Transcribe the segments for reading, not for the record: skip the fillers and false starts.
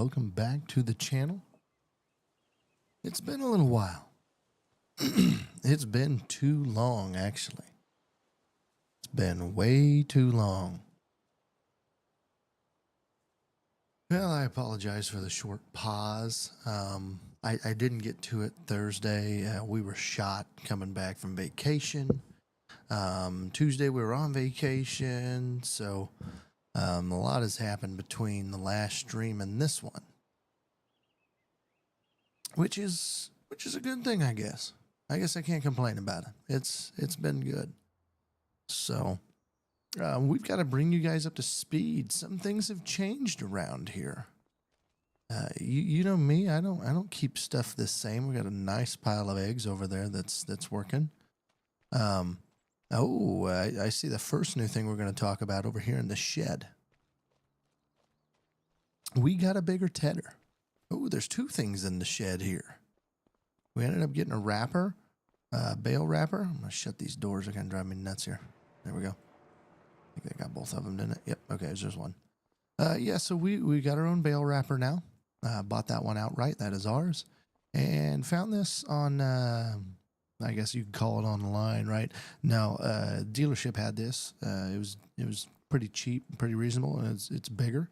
welcome back to the channel. It's been a little while. It's been too long, actually. It's been way too long. Well, I apologize for the short pause. I didn't get to it Thursday. We were shot coming back from vacation. Tuesday we were on vacation, so a lot has happened between the last stream and this one, which is a good thing, I guess. I guess I can't complain about it. It's been good. So we've got to bring you guys up to speed. Some things have changed around here. You know me, I don't keep stuff the same. We got a nice pile of eggs over there that's working. I see the first new thing we're going to talk about over here in the shed. We got a bigger tedder. Oh, there's two things in the shed here. We ended up getting a wrapper, bale wrapper. I'm going to shut these doors. They're going to drive me nuts here. There we go. I think they got both of them, didn't it? Yep. Okay, there's just one. Yeah, so we got our own bale wrapper now. Bought that one outright. That is ours. And found this on, I guess you could call it online, right? No, dealership had this. It was pretty cheap, pretty reasonable, and it's bigger.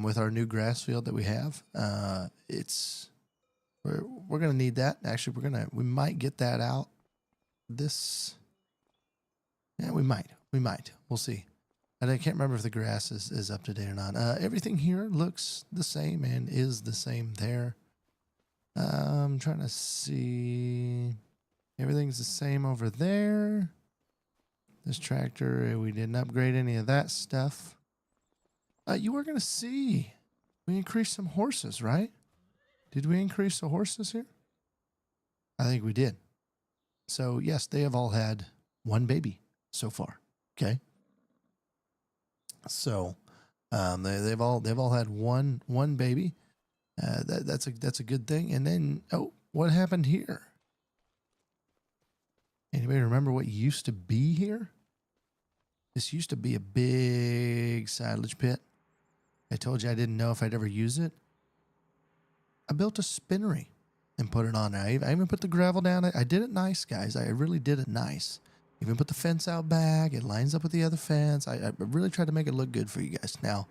With our new grass field that we have, we're gonna need that. Actually, we might get that out. Yeah, we might. We'll see. And I can't remember if the grass is up to date or not. Everything here looks the same and is the same there. I'm trying to see. Everything's the same over there. This tractor, we didn't upgrade any of that stuff. You were going to see. We increased some horses, right? Did we increase the horses here? I think we did. So, yes, they have all had one baby so far. Okay. So, they've all had one baby. That's a good thing. And then, what happened here? Anybody remember what used to be here? This used to be a big silage pit. I told you I didn't know if I'd ever use it. I built a spinnery and put it on there. I even put the gravel down. I did it nice, guys. I really did it nice. Even put the fence out back. It lines up with the other fence. I really tried to make it look good for you guys. Now,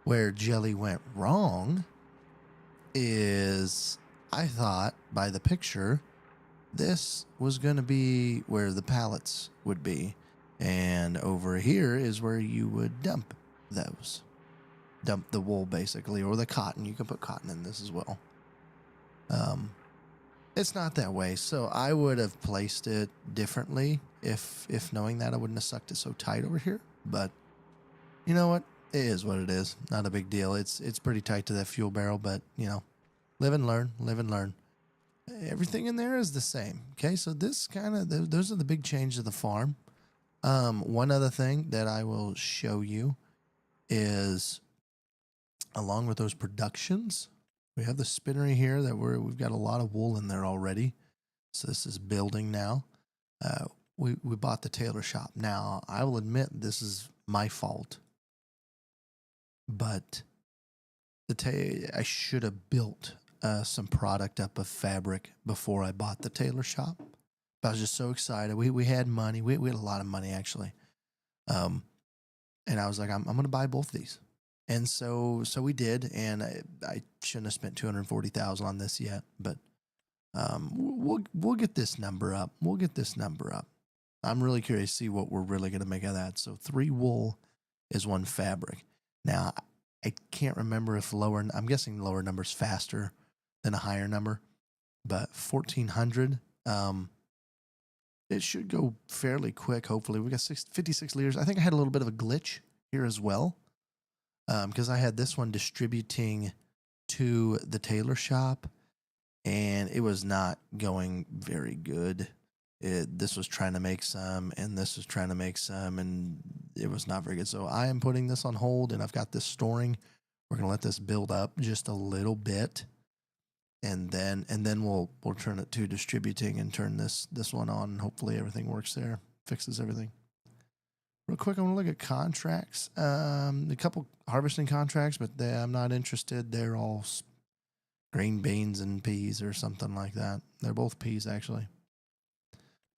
where Jelly went wrong is I thought by the picture this was going to be where the pallets would be. And over here is where you would dump those. Dump the wool, basically, or the cotton. You can put cotton in this as well. It's not that way, so I would have placed it differently if knowing that. I wouldn't have sucked it so tight over here. But you know what? It is what it is. Not a big deal. It's pretty tight to that fuel barrel, but you know, live and learn. Live and learn. Everything in there is the same. Okay, so this those are the big changes of the farm. One other thing that I will show you is, along with those productions, we have the spinnery here that we've got a lot of wool in there already. So this is building now. We bought the tailor shop. Now, I will admit this is my fault, but I should have built some product up of fabric before I bought the tailor shop. But I was just so excited. We had money. We had a lot of money, actually. And I was like, I'm going to buy both these. And so we did, and I shouldn't have spent $240,000 on this yet, but we'll get this number up. We'll get this number up. I'm really curious to see what we're really going to make of that. So 3 wool is 1 fabric. Now, I can't remember if I'm guessing lower number's faster than a higher number, but 1,400, it should go fairly quick, hopefully. We got 56 liters. I think I had a little bit of a glitch here as well. Because I had this one distributing to the tailor shop, and it was not going very good. This was trying to make some, and this was trying to make some, and it was not very good. So I am putting this on hold, and I've got this storing. We're going to let this build up just a little bit, and then we'll turn it to distributing and turn this one on. Hopefully everything works there, fixes everything. Real quick, I want to look at contracts. A couple harvesting contracts, but I'm not interested. They're all green beans and peas or something like that. They're both peas, actually.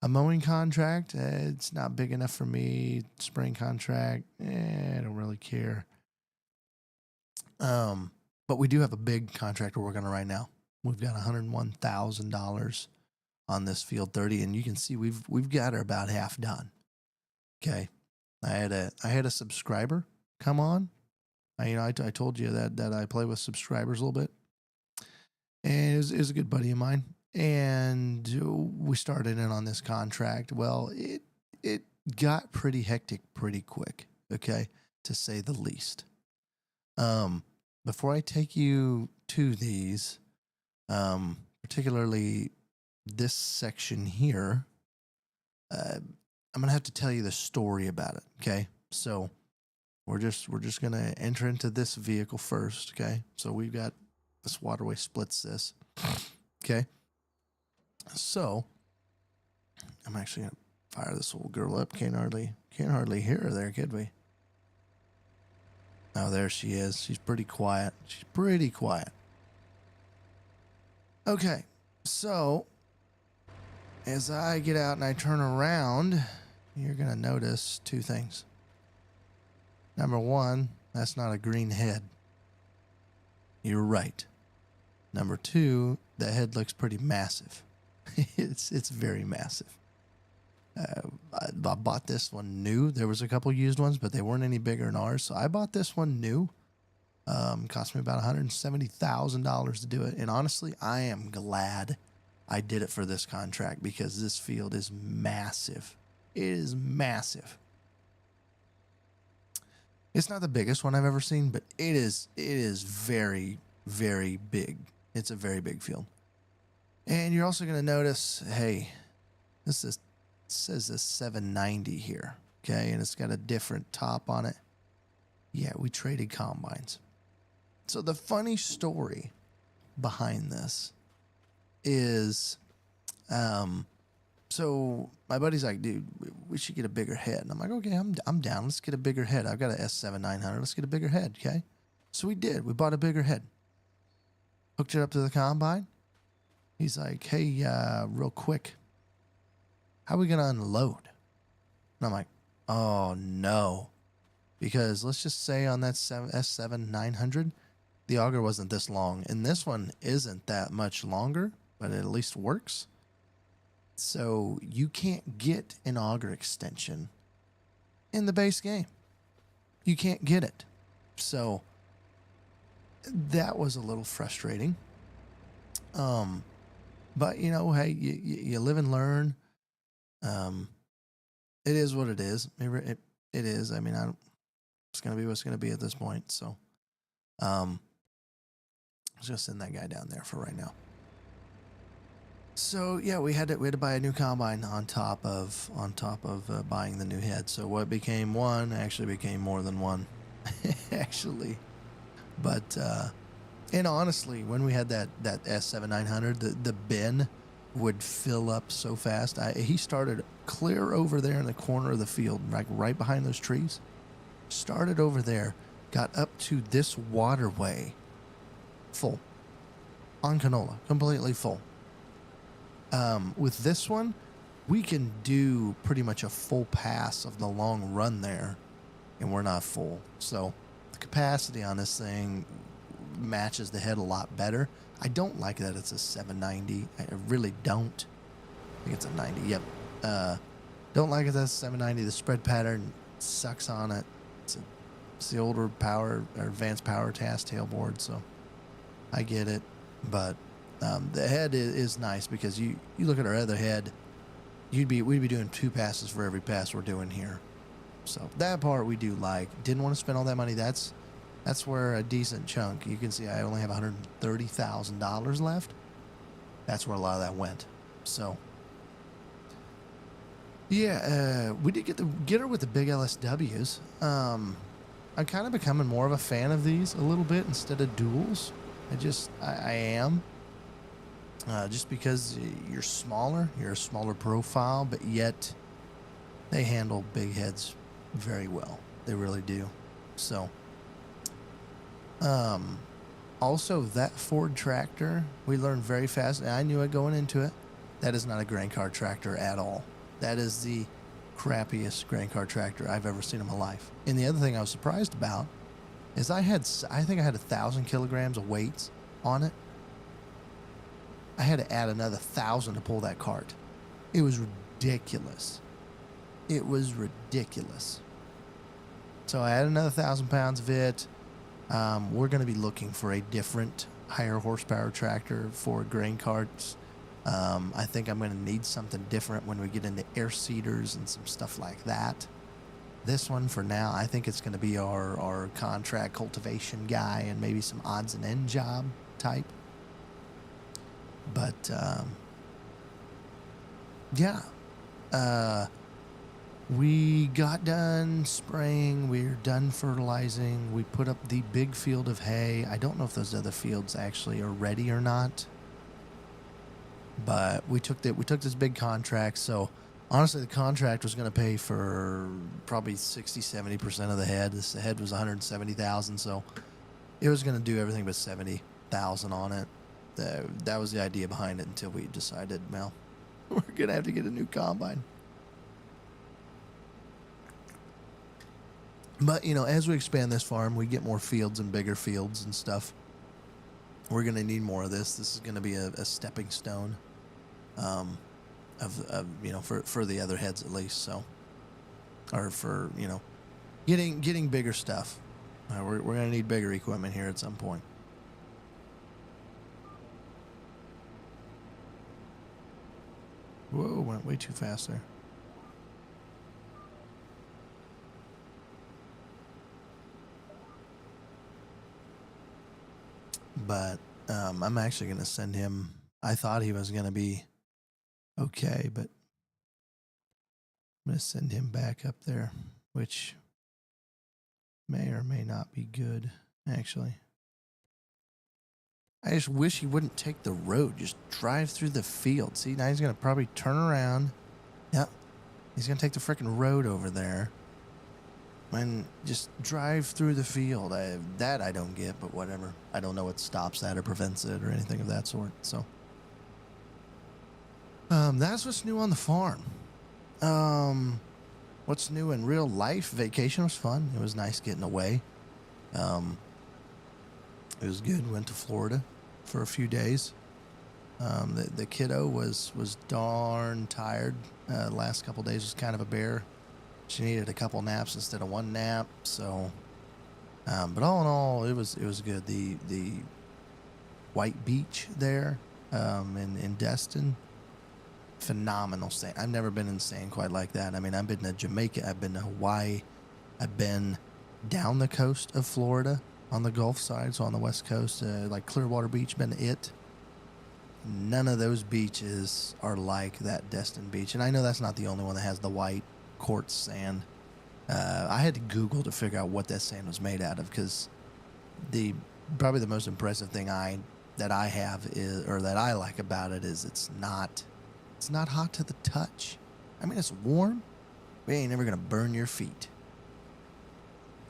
A mowing contract, it's not big enough for me. Spraying contract, I don't really care. But we do have a big contract we're working on right now. We've got $101,000 on this field 30, and you can see we've got her about half done. Okay, I had a subscriber come on. I told you that I play with subscribers a little bit, and it was a good buddy of mine, and we started in on this contract. Well, it got pretty hectic pretty quick. Okay, to say the least. Before I take you to these, particularly this section here, I'm gonna have to tell you the story about it. Okay, so we're just gonna enter into this vehicle first. Okay, so we've got this waterway splits this. Okay, so I'm actually gonna fire this old girl up. Can't hardly hear her there, could we? Oh, there she is. She's pretty quiet. Okay, so as I get out and I turn around, you're going to notice two things. Number one, that's not a green head. You're right. Number two, the head looks pretty massive. It's very massive. I bought this one new. There was a couple used ones, but they weren't any bigger than ours. So I bought this one new. Cost me about $170,000 to do it. And honestly, I am glad I did it for this contract because this field is massive. It is massive. It's not the biggest one I've ever seen, but it is very, very big. It's a very big field. And you're also going to notice, hey, it says this 790 here, okay? And it's got a different top on it. Yeah, we traded combines. So the funny story behind this is, so my buddy's like, dude, we should get a bigger head. And I'm like, okay, I'm down. Let's get a bigger head. I've got an S7900. Let's get a bigger head, okay? So we did. We bought a bigger head. Hooked it up to the combine. He's like, hey, real quick, how are we going to unload? And I'm like, oh, no. Because let's just say on that S7900, the auger wasn't this long. And this one isn't that much longer, but it at least works. So you can't get an auger extension in the base game. You can't get it. So that was a little frustrating. But, you know, hey, you live and learn. It is what it is. It is. I mean, it's going to be what's going to be at this point. So, let's just send that guy down there for right now. So yeah, we had to buy a new combine on top of buying the new head. So what became one actually became more than one, actually. But and honestly, when we had that S7900, the bin would fill up so fast. He started clear over there in the corner of the field, like right behind those trees. Started over there, got up to this waterway, full on canola, completely full. With this one, we can do pretty much a full pass of the long run there, and we're not full. So the capacity on this thing matches the head a lot better. I don't like that it's a 790. I really don't. I think it's a 90. Yep. Don't like it that's 790. The spread pattern sucks on it. It's the older power or advanced power task tailboard, so I get it. But the head is nice because you look at our other head, we'd be doing 2 passes for every pass we're doing here. So that part we do like. Didn't want to spend all that money. That's where a decent chunk. You can see I only have $130,000 left. That's where a lot of that went. So yeah, we did get her with the big LSWs. I'm kind of becoming more of a fan of these a little bit instead of duals. I am. Just because you're a smaller profile, but yet they handle big heads very well. They really do. So, also that Ford tractor, we learned very fast, and I knew it going into it. That is not a grain cart tractor at all. That is the crappiest grain cart tractor I've ever seen in my life. And the other thing I was surprised about is I think I had 1,000 kilograms of weights on it. I had to add another 1,000 to pull that cart. It was ridiculous. It was ridiculous. So I had another 1,000 pounds of it. We're going to be looking for a different higher horsepower tractor for grain carts. I think I'm going to need something different when we get into air seeders and some stuff like that. This one for now, I think it's going to be our contract cultivation guy and maybe some odds and end job type. But, yeah. We got done spraying. We're done fertilizing. We put up the big field of hay. I don't know if those other fields actually are ready or not. But we took this big contract. So honestly, the contract was going to pay for probably 60-70% of the head. The head was 170,000, so it was going to do everything but 70,000 on it. That was the idea behind it until we decided, well, we're going to have to get a new combine. But, you know, as we expand this farm, we get more fields and bigger fields and stuff. We're going to need more of this. This is going to be a stepping stone of you know, for the other heads at least. So, or for, you know, getting bigger stuff. We're going to need bigger equipment here at some point. Whoa, went way too fast there. But I'm actually going to send him. I thought he was going to be okay, but I'm going to send him back up there, which may or may not be good, actually. I just wish he wouldn't take the road. Just drive through the field. See, now he's going to probably turn around. Yep. He's going to take the freaking road over there and just drive through the field. That I don't get, but whatever. I don't know what stops that or prevents it or anything of that sort. So that's what's new on the farm. What's new in real life? Vacation was fun. It was nice getting away. It was good. Went to Florida for a few days. The kiddo was darn tired. Last couple days was kind of a bear. She needed a couple naps instead of one nap. So, but all in all, it was good. The White Beach there, in Destin, phenomenal sand. I've never been in sand quite like that. I mean, I've been to Jamaica, I've been to Hawaii, I've been down the coast of Florida on the Gulf side, so on the west coast, like Clearwater Beach, been to it. None of those beaches are like that Destin Beach, and I know that's not the only one that has the white quartz sand. I had to Google to figure out what that sand was made out of, because probably the most impressive thing that I have is, or that I like about it, is it's not hot to the touch. I mean, it's warm, but it ain't never gonna burn your feet.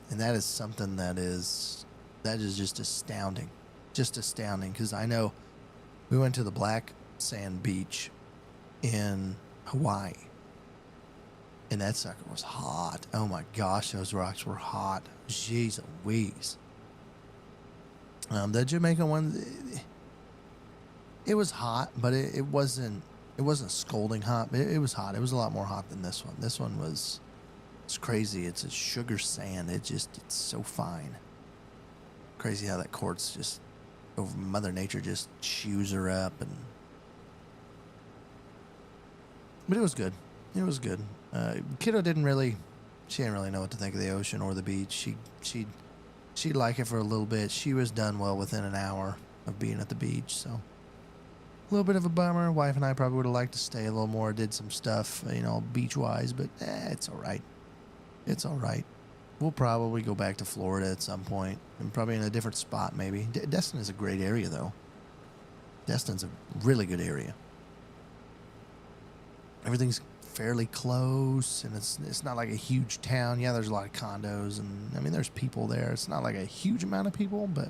And that is something that is just astounding. Just astounding, because I know we went to the black sand beach in Hawaii, and that sucker was hot. Oh my gosh, those rocks were hot. Jeez Louise. The Jamaican one, it was hot, but it wasn't scalding hot. It was hot. It was a lot more hot than this one. This one it's crazy. It's a sugar sand. It's so fine. Crazy how that quartz just, over Mother Nature, just chews her up. But it was good. It was good. Kiddo she didn't really know what to think of the ocean or the beach. She'd like it for a little bit. She was done well within an hour of being at the beach, so a little bit of a bummer. Wife and I probably would have liked to stay a little more, did some stuff, beach wise, but it's all right. It's all right. We'll probably go back to Florida at some point, and probably in a different spot maybe. Destin is a great area, though. Destin's a really good area. Everything's fairly close, and it's not like a huge town. Yeah, there's a lot of condos, and I mean, there's people there. It's not like a huge amount of people, but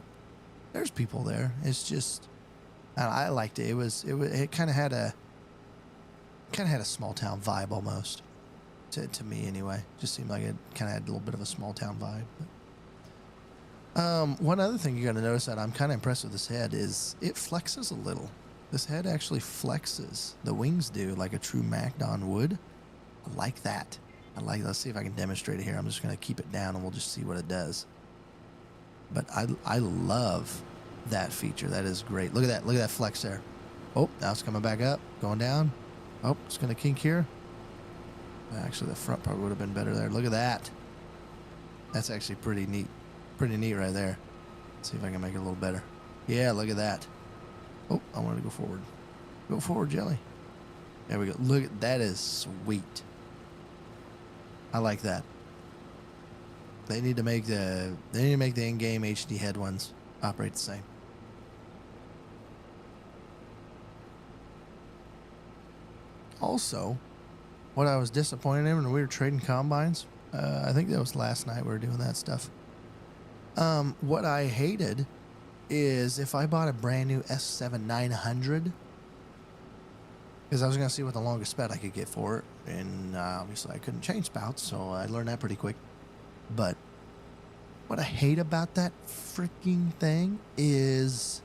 there's people there. It's just, I liked it. It kind of had a small town vibe almost, to me anyway. Just seemed like it kind of had a little bit of a small town vibe. But, one other thing you got to notice that I'm kind of impressed with this head is it flexes a little. This head actually flexes. The wings do, like a true MacDon would. I like that. Let's see if I can demonstrate it here. I'm just going to keep it down and we'll just see what it does. But I love that feature. That is great. Look at that flex there. Oh, now it's coming back up, going down. Oh, it's going to kink here. Actually, the front part would have been better there. Look at that. That's actually pretty neat. Pretty neat right there. Let's see if I can make it a little better. Yeah, look at that. Oh, I wanted to go forward. Go forward, Jelly. There we go. Look, that is sweet. I like that. They need to make the in-game HD head ones operate the same. Also, what I was disappointed in when we were trading combines, I think that was last night we were doing that stuff. What I hated is if I bought a brand new S7-900, because I was going to see what the longest spout I could get for it, and obviously I couldn't change spouts, so I learned that pretty quick. But what I hate about that freaking thing is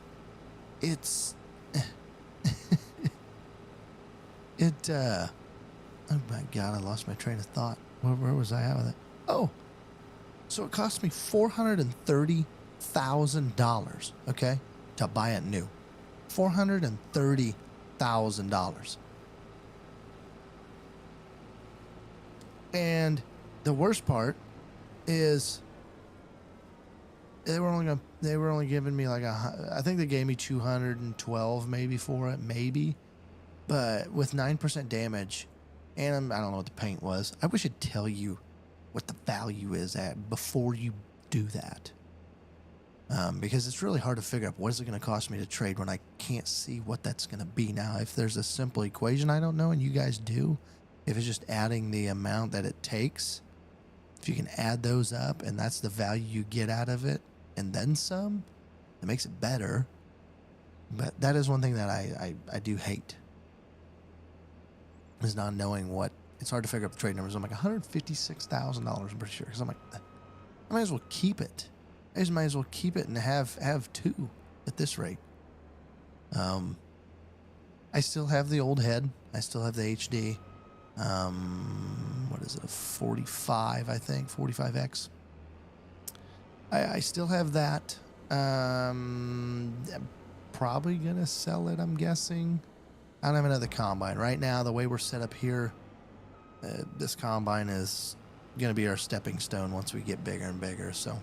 it's oh my god, I lost my train of thought. Where was I at with it? Oh, so it cost me $430,000, okay, to buy it new. $430,000. And the worst part is they were only giving me like I think they gave me 212 maybe for it, maybe. But with 9% damage, and I don't know what the paint was. I wish it'd tell you what the value is at before you do that. Because it's really hard to figure out what is it going to cost me to trade when I can't see what that's going to be. Now, if there's a simple equation I don't know and you guys do, if it's just adding the amount that it takes, if you can add those up and that's the value you get out of it and then some, it makes it better. But that is one thing that I do hate, is not knowing what. It's hard to figure out the trade numbers. I'm like, $156,000, I'm pretty sure. Because I'm like, I might as well keep it. I just might as well keep it and have two at this rate. I still have the old head. I still have the HD. What is it? A 45, I think. 45X. I still have that. I'm probably going to sell it, I'm guessing. I don't have another combine. Right now, the way we're set up here, this combine is going to be our stepping stone once we get bigger and bigger. So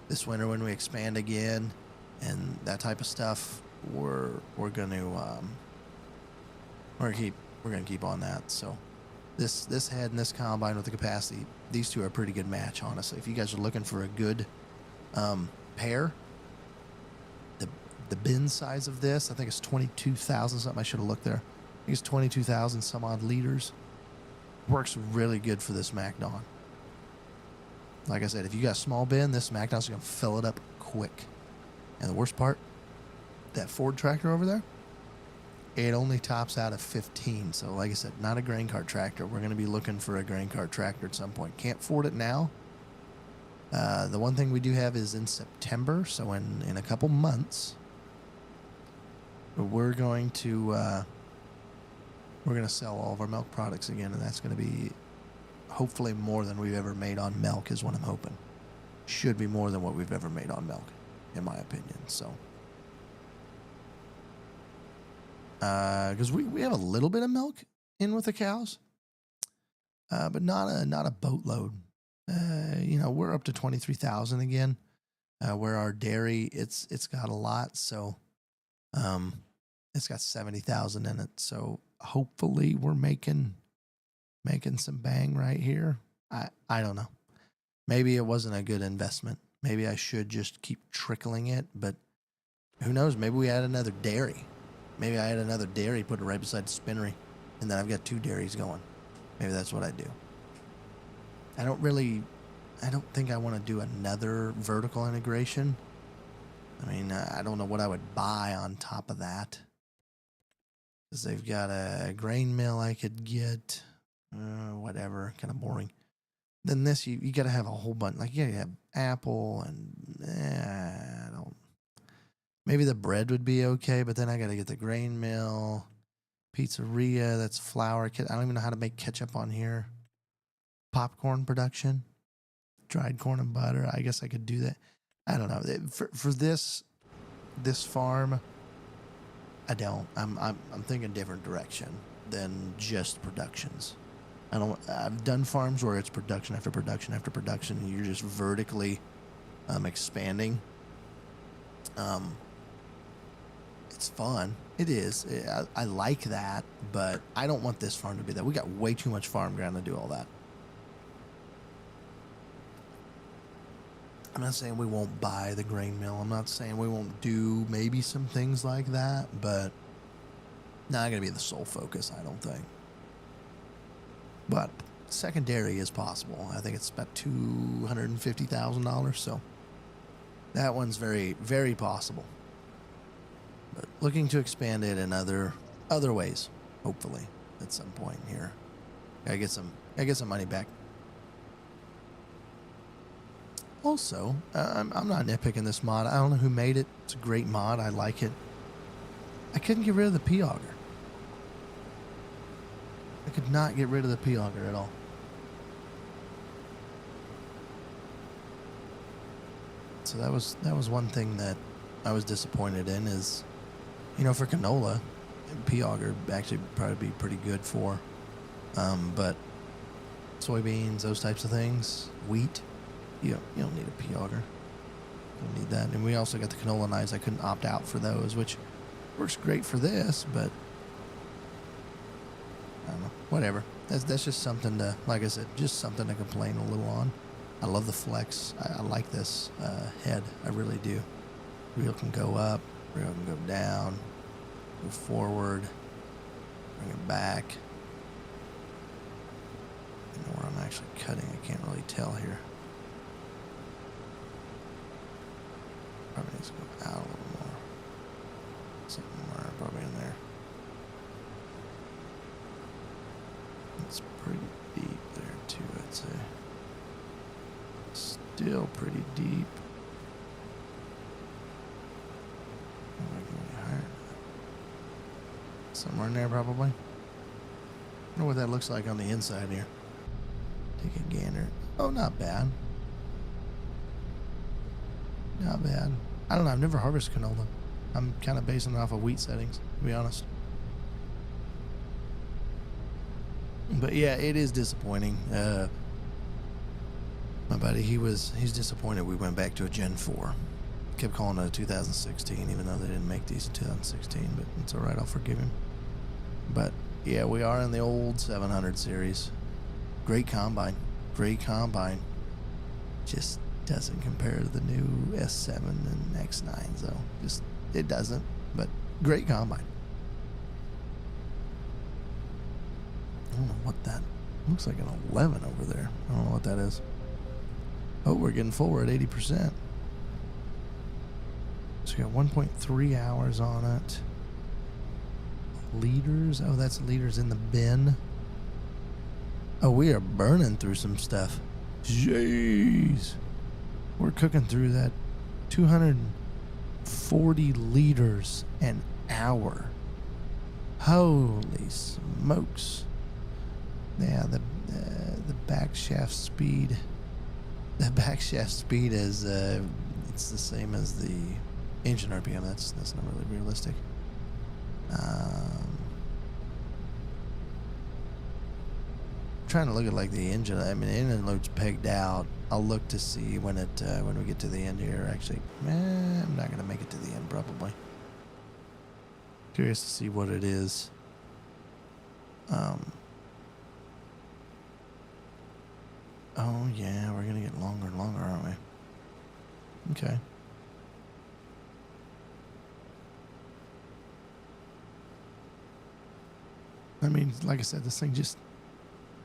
this winter when we expand again and that type of stuff, we're going to keep on that. So this head and this combine with the capacity, these two are a pretty good match, honestly. If you guys are looking for a good pair, the bin size of this, I think it's 22,000 something. I should have looked there. I think it's 22,000 some odd liters. Works really good for this MacDon. Like I said, if you got a small bin, this MacDon's going to fill it up quick. And the worst part, that Ford tractor over there, it only tops out at 15. So like I said, not a grain cart tractor. We're going to be looking for a grain cart tractor at some point. Can't afford it now. The one thing we do have is in September. So in a couple months, we're going to sell all of our milk products again, and that's going to be hopefully more than we've ever made on milk is what I'm hoping. Should be more than what we've ever made on milk, in my opinion. So, because we have a little bit of milk in with the cows, but not a boatload. We're up to 23,000 again. Where our dairy, it's got a lot, so it's got 70,000 in it. So hopefully we're making some bang right here. I don't know. Maybe it wasn't a good investment. Maybe I should just keep trickling it, but who knows? Maybe we add another dairy. Maybe I add another dairy, put it right beside the spinnery, and then I've got two dairies going. Maybe that's what I do. I don't think I want to do another vertical integration. I mean, I don't know what I would buy on top of that. Because they've got a grain mill I could get. Whatever, kind of boring. Then this, you got to have a whole bunch. Like, yeah, you have apple and, I don't. Maybe the bread would be okay, but then I got to get the grain mill, pizzeria, that's flour. I don't even know how to make ketchup on here. Popcorn production, dried corn and butter. I guess I could do that. I don't know. For this farm, I don't. I'm thinking different direction than just productions. I've done farms where it's production after production after production, and you're just vertically expanding. It's fun. It is. I like that, but I don't want this farm to be that. We got way too much farm ground to do all that. I'm not saying we won't buy the grain mill. I'm not saying we won't do maybe some things like that, but not going to be the sole focus, I don't think. But secondary is possible. I think it's about $250,000, so that one's very, very possible. But looking to expand it in other ways, hopefully, at some point here. Gotta get some money back. Also, I'm not nitpicking this mod. I don't know who made it. It's a great mod. I like it. I couldn't get rid of the P-auger. I could not get rid of the P-auger at all. So that was one thing that I was disappointed in is, for canola, P-auger actually probably be pretty good for. But soybeans, those types of things, wheat, you don't need a P-auger. You don't need that. And we also got the canola knives. I couldn't opt out for those, which works great for this, but I don't know. Whatever. That's just something to, like I said, just something to complain a little on. I love the flex. I like this head. I really do. Reel can go up. Reel can go down. Go forward. Bring it back. I know where I'm actually cutting. I can't really tell here. Probably needs to go out a little more. Somewhere probably in there. It's pretty deep there too, I'd say. Still pretty deep. Somewhere in there probably. I wonder what that looks like on the inside here. Take a gander. Oh, not bad. Not bad. I don't know. I've never harvested canola. I'm kind of basing it off of wheat settings, to be honest. But yeah, it is disappointing. My buddy, he's disappointed we went back to a Gen 4. Kept calling it a 2016, even though they didn't make these in 2016, but it's all right, I'll forgive him. But yeah, we are in the old 700 series. Great combine. Great combine. Just doesn't compare to the new S7 and X9s, though. Just, it doesn't, but great combine. I don't know what that looks like. An 11 over there. I don't know what that is. Oh, we're getting full. We're at 80%. So we got 1.3 hours on it. Liters. Oh, that's liters in the bin. Oh, we are burning through some stuff. Jeez. We're cooking through that 240 liters an hour. Holy smokes. Yeah, the back shaft speed. The back shaft speed is it's the same as the engine RPM. That's not really realistic. Trying to look at like the engine. I mean, the engine load's pegged out. I'll look to see when we get to the end here. Actually, I'm not gonna make it to the end probably. Curious to see what it is. Oh yeah, we're gonna get longer and longer, aren't we? Okay. I mean, like I said, this thing just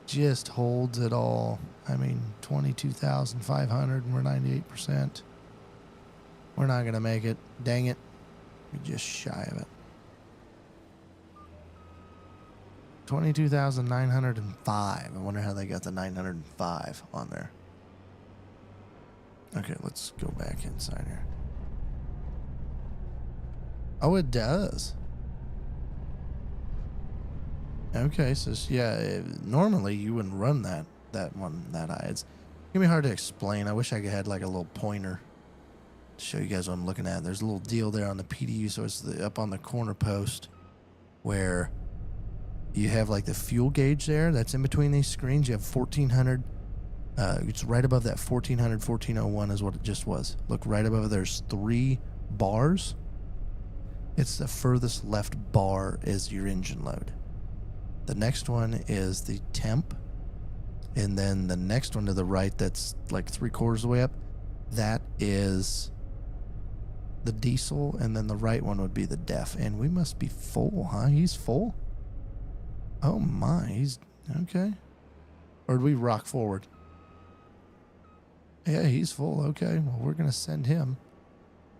just holds it all. I mean, 22,500 and we're 98%. We're not going to make it. Dang it. We're just shy of it. 22,905. I wonder how they got the 905 on there. Okay, let's go back inside here. Oh, it does. Okay, so yeah, normally you wouldn't run that one that high. It's gonna be hard to explain. I wish I had like a little pointer to show you guys what I'm looking at. There's a little deal there on the PDU, so it's up on the corner post where you have like the fuel gauge there. That's in between these screens. You have 1400. It's right above that 1400, 1401 is what it just was. Look right above it. There's 3 bars. It's the furthest left bar is your engine load. The next one is the temp. And then the next one to the right, that's like 3/4 of the way up, that is the diesel. And then the right one would be the def. And we must be full, huh? He's full? Oh my, he's okay. Or do we rock forward? Yeah, he's full. Okay, well, we're going to send him.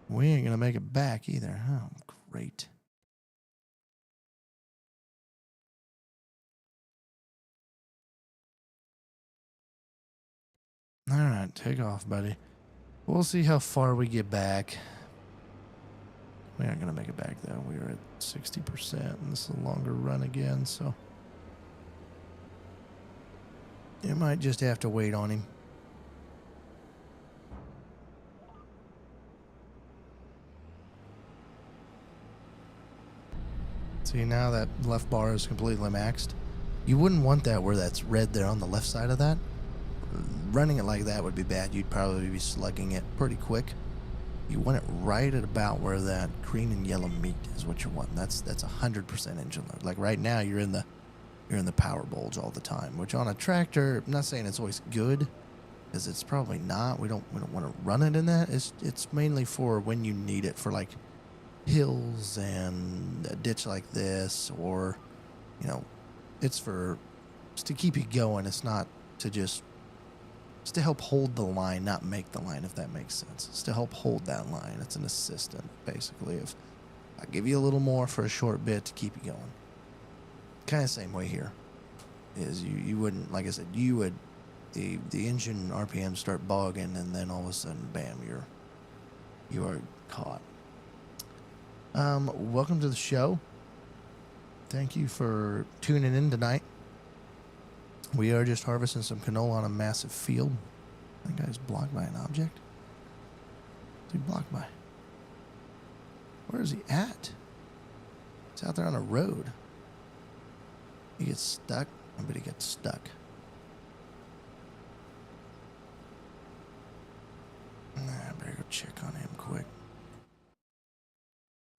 We ain't going to make it back either. Oh, great. All right, take off, buddy. We'll see how far we get back. We aren't going to make it back, though. We are at 60%, and this is a longer run again, so you might just have to wait on him. See, now that left bar is completely maxed. You wouldn't want that where that's red there on the left side of that. Running it like that would be bad. You'd probably be slugging it pretty quick. You want it right at about where that green and yellow meet is what you want. That's 100% engine load. Like right now, you're in the power bulge all the time. Which on a tractor, I'm not saying it's always good, because it's probably not. We don't want to run it in that. It's mainly for when you need it for like hills and a ditch like this, or it's to keep you going. It's not to just. It's to help hold the line, not make the line, if that makes sense. It's to help hold that line. It's an assistant, basically. If I give you a little more for a short bit to keep you going. Kind of same way here. Is you wouldn't, like I said, you would, the engine RPM start bogging, and then all of a sudden, bam, you are caught. Welcome to the show. Thank you for tuning in tonight. We are just harvesting some canola on a massive field. That guy's blocked by an object. What's he blocked by? Where is he at? He's out there on a road. He gets stuck. I bet he gets stuck. I better go check on him quick.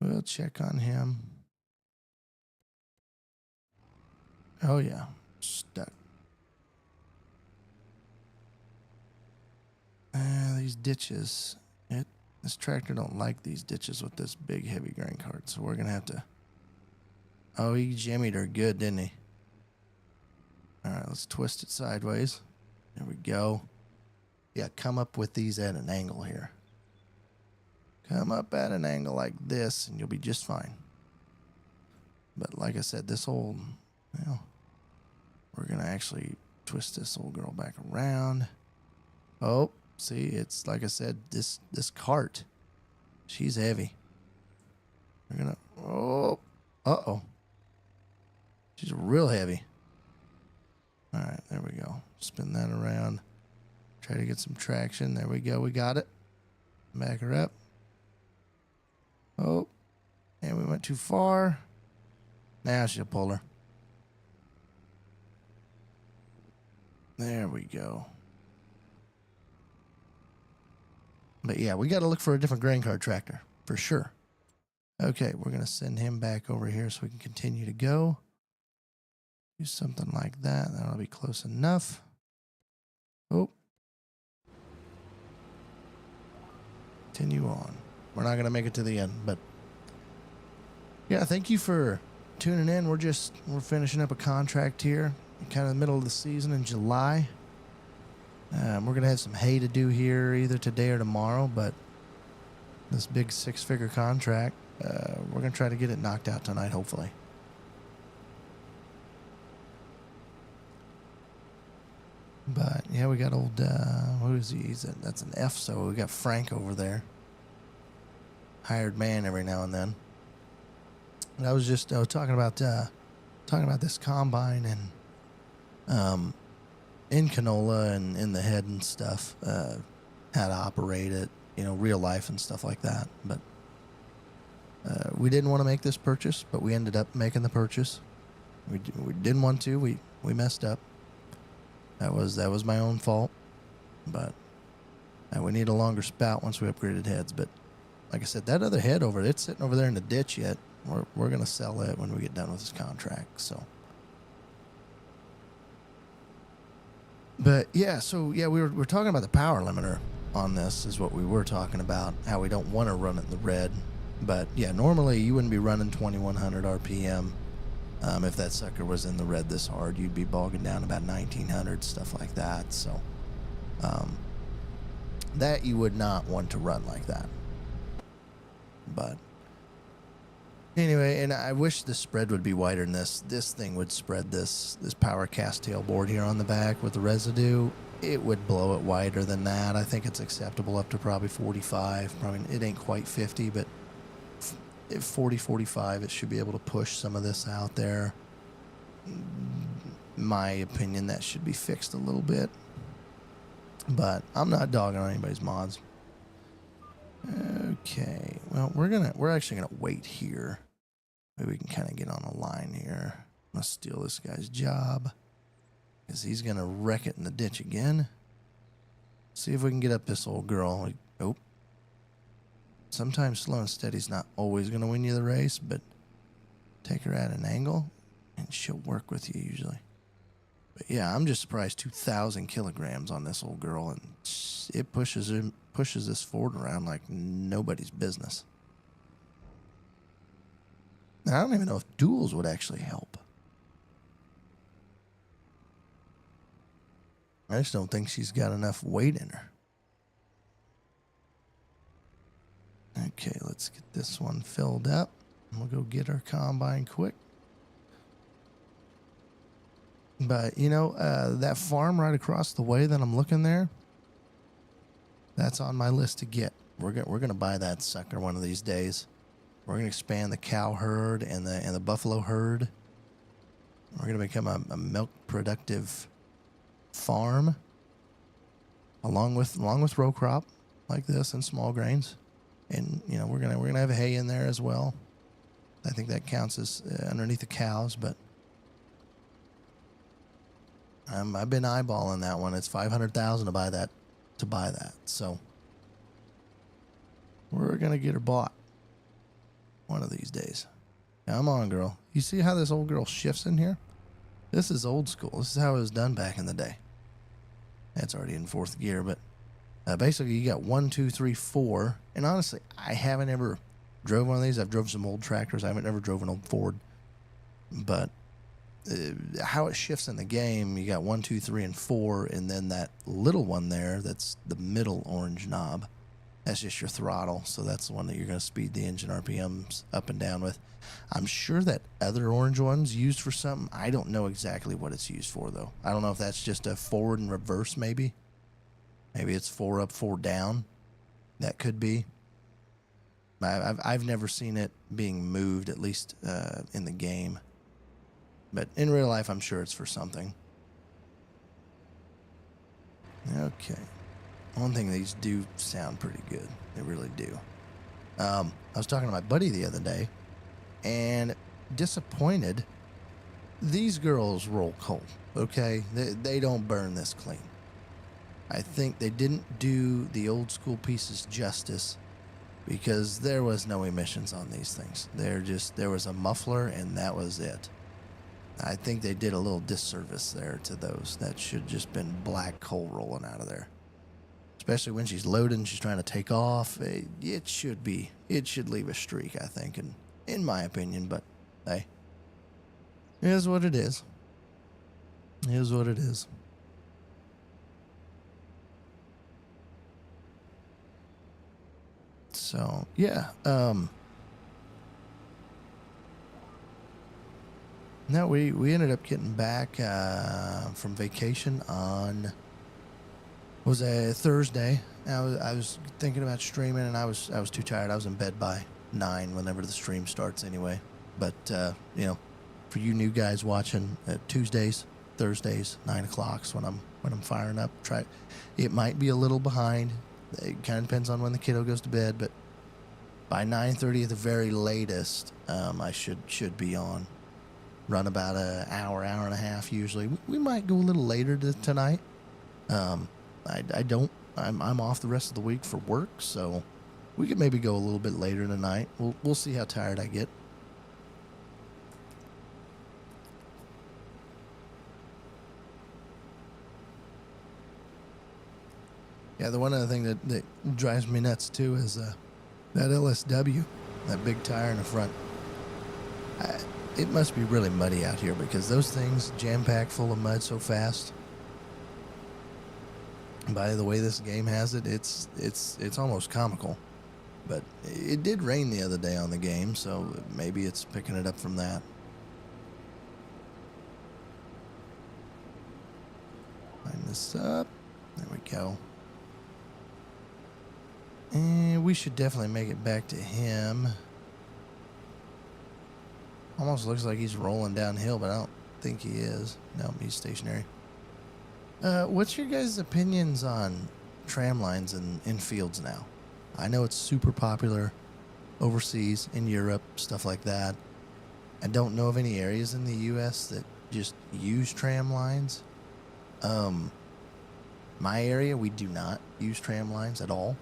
We'll check on him. Oh yeah, stuck. These ditches. This tractor don't like these ditches with this big heavy grain cart, so we're gonna have to. Oh, he jimmied her good, didn't he? All right, let's twist it sideways. There we go. Yeah, come up with these at an angle here. Come up at an angle like this, and you'll be just fine. But like I said, this old, we're gonna actually twist this old girl back around. Oh. See, it's like I said, this cart, she's heavy. We're gonna, uh-oh. She's real heavy. All right, there we go. Spin that around. Try to get some traction. There we go. We got it. Back her up. Oh, and we went too far. Now she'll pull her. There we go. But yeah, we got to look for a different grain cart tractor for sure. Okay, we're going to send him back over here so we can continue to go. Do something like that. That'll be close enough. Oh. Continue on. We're not going to make it to the end, but yeah, thank you for tuning in. We're finishing up a contract here. kind of the middle of the season in July. We're going to have some hay to do here either today or tomorrow, but this big 6-figure contract, we're going to try to get it knocked out tonight, hopefully. But, yeah, we got old, who is he? That's an F, so we got Frank over there. Hired man every now and then. And I was talking about this combine and in canola and in the head and stuff, how to operate it, real life and stuff like that. But we didn't want to make this purchase, but we ended up making the purchase. We didn't want to. We messed up. That was my own fault. But we need a longer spout once we upgraded heads. But like I said, that other head it's sitting over there in the ditch yet. We're gonna sell it when we get done with this contract. So, but yeah, we're talking about the power limiter on this is what we were talking about. How we don't want to run it in the red, but yeah, normally you wouldn't be running 2100 RPM. If that sucker was in the red this hard, you'd be bogging down about 1900, stuff like that. So, that you would not want to run like that. But anyway, and I wish the spread would be wider than this. This thing would spread this power cast tail board here on the back with the residue. It would blow it wider than that. I think it's acceptable up to probably 45. Probably it ain't quite 50, but 40, 45, it should be able to push some of this out there. My opinion, that should be fixed a little bit. But I'm not dogging on anybody's mods. Okay, well, we're actually gonna wait here. Maybe we can kind of get on a line here. I'm gonna steal this guy's job because he's gonna wreck it in the ditch again. See if we can get up this old girl. Nope. Sometimes slow and steady's not always gonna win you the race, but take her at an angle and she'll work with you usually. But yeah, I'm just surprised 2,000 kilograms on this old girl, and it pushes this Ford around like nobody's business. And I don't even know if duals would actually help. I just don't think she's got enough weight in her. Okay, let's get this one filled up. We'll go get our combine quick. But, that farm right across the way that I'm looking there, that's on my list to get. We're going to buy that sucker one of these days. We're going to expand the cow herd and the buffalo herd. We're going to become a milk productive farm along with row crop like this and small grains. And, we're going to have hay in there as well. I think that counts as underneath the cows, but I've been eyeballing that one. It's $500,000 to buy that. So we're gonna get her bought one of these days. Come on, girl. You see how this old girl shifts in here? This is old school. This is how it was done back in the day. That's already in fourth gear, but basically you got 1, 2, 3, 4. And honestly, I haven't ever drove one of these. I've drove some old tractors. I haven't ever drove an old Ford, but how it shifts in the game, you got 1, 2, 3, and 4, and then that little one there, that's the middle orange knob. That's just your throttle, so that's the one that you're going to speed the engine RPMs up and down with. I'm sure that other orange one's used for something. I don't know exactly what it's used for, though. I don't know if that's just a forward and reverse, maybe. Maybe it's 4 up, 4 down. That could be. I've never seen it being moved, at least in the game. But in real life, I'm sure it's for something. Okay. One thing, these do sound pretty good. They really do. I was talking to my buddy the other day, and disappointed, these girls roll coal, okay? They don't burn this clean. I think they didn't do the old school pieces justice because there was no emissions on these things. There was a muffler, and that was it. I think they did a little disservice there to those. That should just been black coal rolling out of there. Especially when she's loading, she's trying to take off. It should leave a streak, I think, in my opinion. But hey, it is what it is. It is what it is. So yeah, no, we ended up getting back from vacation on, was a Thursday. I was thinking about streaming, and I was too tired. I was in bed by 9 whenever the stream starts anyway. But you know, for you new guys watching, Tuesdays, Thursdays, 9 o'clock's when I'm firing up. It might be a little behind. It kind of depends on when the kiddo goes to bed, but by 9:30 at the very latest, I should be on. Run about an hour and a half usually. We might go a little later tonight. I'm off the rest of the week for work, so we could maybe go a little bit later tonight. We'll see how tired I get. Yeah, the one other thing that drives me nuts too is that LSW, that big tire in the front. It must be really muddy out here because those things jam-packed full of mud so fast. By the way this game has it, it's almost comical. But it did rain the other day on the game, so maybe it's picking it up from that. Line this up. There we go. And we should definitely make it back to him. Almost looks like he's rolling downhill, but I don't think he is. No, he's stationary. What's your guys' opinions on tram lines in fields now? I know it's super popular overseas, in Europe, stuff like that. I don't know of any areas in the U.S. that just use tram lines. My area, we do not use tram lines at all.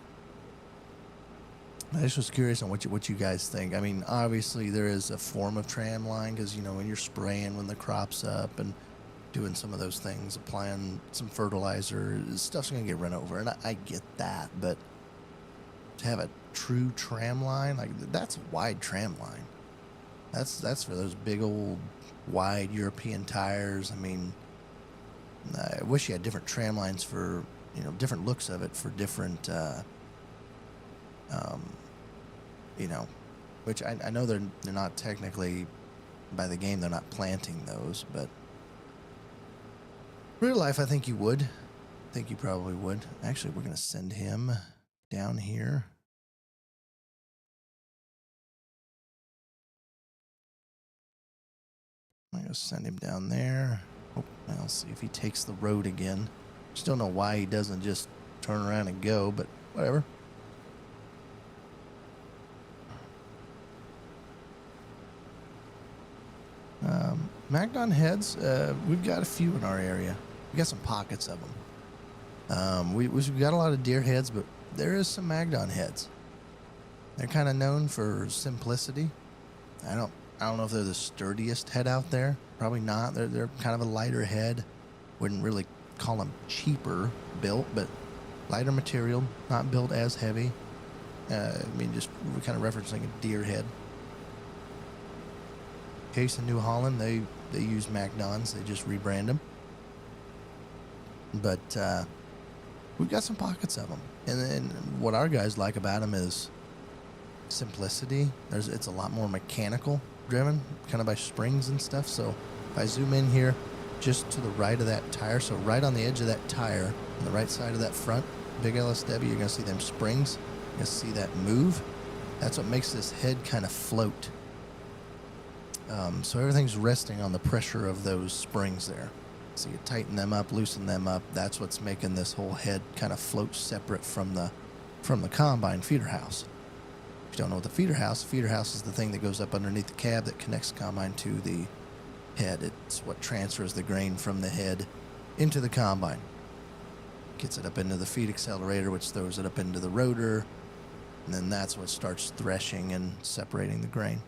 I just was curious on what you guys think. I mean, obviously there is a form of tram line because, you know, when you're spraying when the crop's up and doing some of those things, applying some fertilizer, stuff's going to get run over. And I get that, but to have a true tram line, like that's a wide tram line. That's for those big old wide European tires. I mean, I wish you had different tram lines for, you know, different looks of it for different, you know, which I know they're not technically, by the game, they're not planting those, but real life, I think you would. I think you probably would. Actually, we're going to send him down here. I'm going to send him down there. Oh, I'll see if he takes the road again. Just don't know why he doesn't just turn around and go, but whatever. Magnon heads, we've got a few in our area. We got some pockets of them. We've got a lot of deer heads, but there is some Magnon heads. They're kind of known for simplicity. I don't know if they're the sturdiest head out there. Probably not. They're kind of a lighter head. Wouldn't really call them cheaper built, but lighter material, not built as heavy. I mean, just kind of referencing a deer head. Case in New Holland, they use Magnons. They just rebrand them. But we've got some pockets of them. And then what our guys like about them is simplicity. It's a lot more mechanical driven, kind of by springs and stuff. So if I zoom in here, just to the right of that tire, so right on the edge of that tire, on the right side of that front, big LSW, you're going to see them springs. You're going to see that move. That's what makes this head kind of float. So everything's resting on the pressure of those springs there. So you tighten them up, loosen them up. That's what's making this whole head kind of float separate from the combine feeder house. If you don't know what the feeder house is the thing that goes up underneath the cab that connects the combine to the head. It's what transfers the grain from the head into the combine. Gets it up into the feed accelerator, which throws it up into the rotor. And then that's what starts threshing and separating the grain.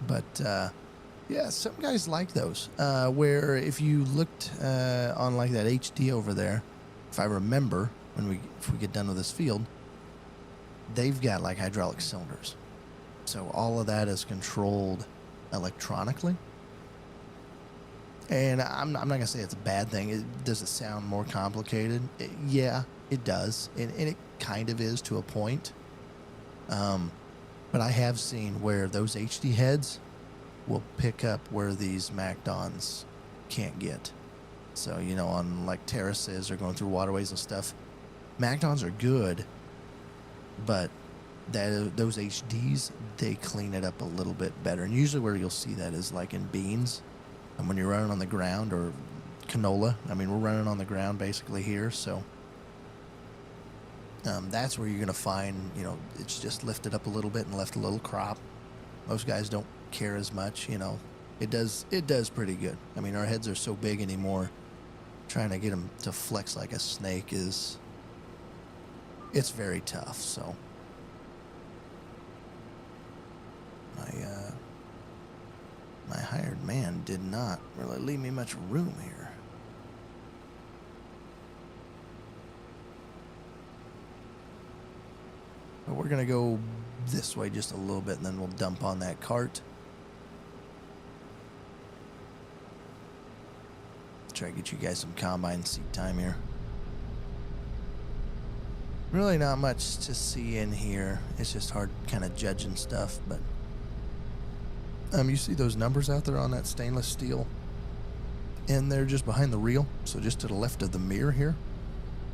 But, yeah, some guys like those. Where if you looked on like that HD over there, if I remember, if we get done with this field, they've got like hydraulic cylinders. So all of that is controlled electronically. And I'm not gonna say it's a bad thing. Does it sound more complicated? Yeah, it does, and it kind of is to a point. But I have seen where those HD heads will pick up where these MacDons can't get. So, you know, on like terraces or going through waterways and stuff, MacDons are good, but those HDs, they clean it up a little bit better. And usually where you'll see that is like in beans, and when you're running on the ground, or canola. I mean, we're running on the ground basically here, so that's where you're going to find, you know, it's just lifted up a little bit and left a little crop. Most guys don't care as much, you know. It does pretty good. I mean, our heads are so big anymore, trying to get them to flex like a snake it's very tough. So my hired man did not really leave me much room here. But we're gonna go this way just a little bit, and then we'll dump on that cart. Try to get you guys some combine seat time here. Really not much to see in here. It's just hard kind of judging stuff, but you see those numbers out there on that stainless steel, and they're just behind the reel. So just to the left of the mirror here,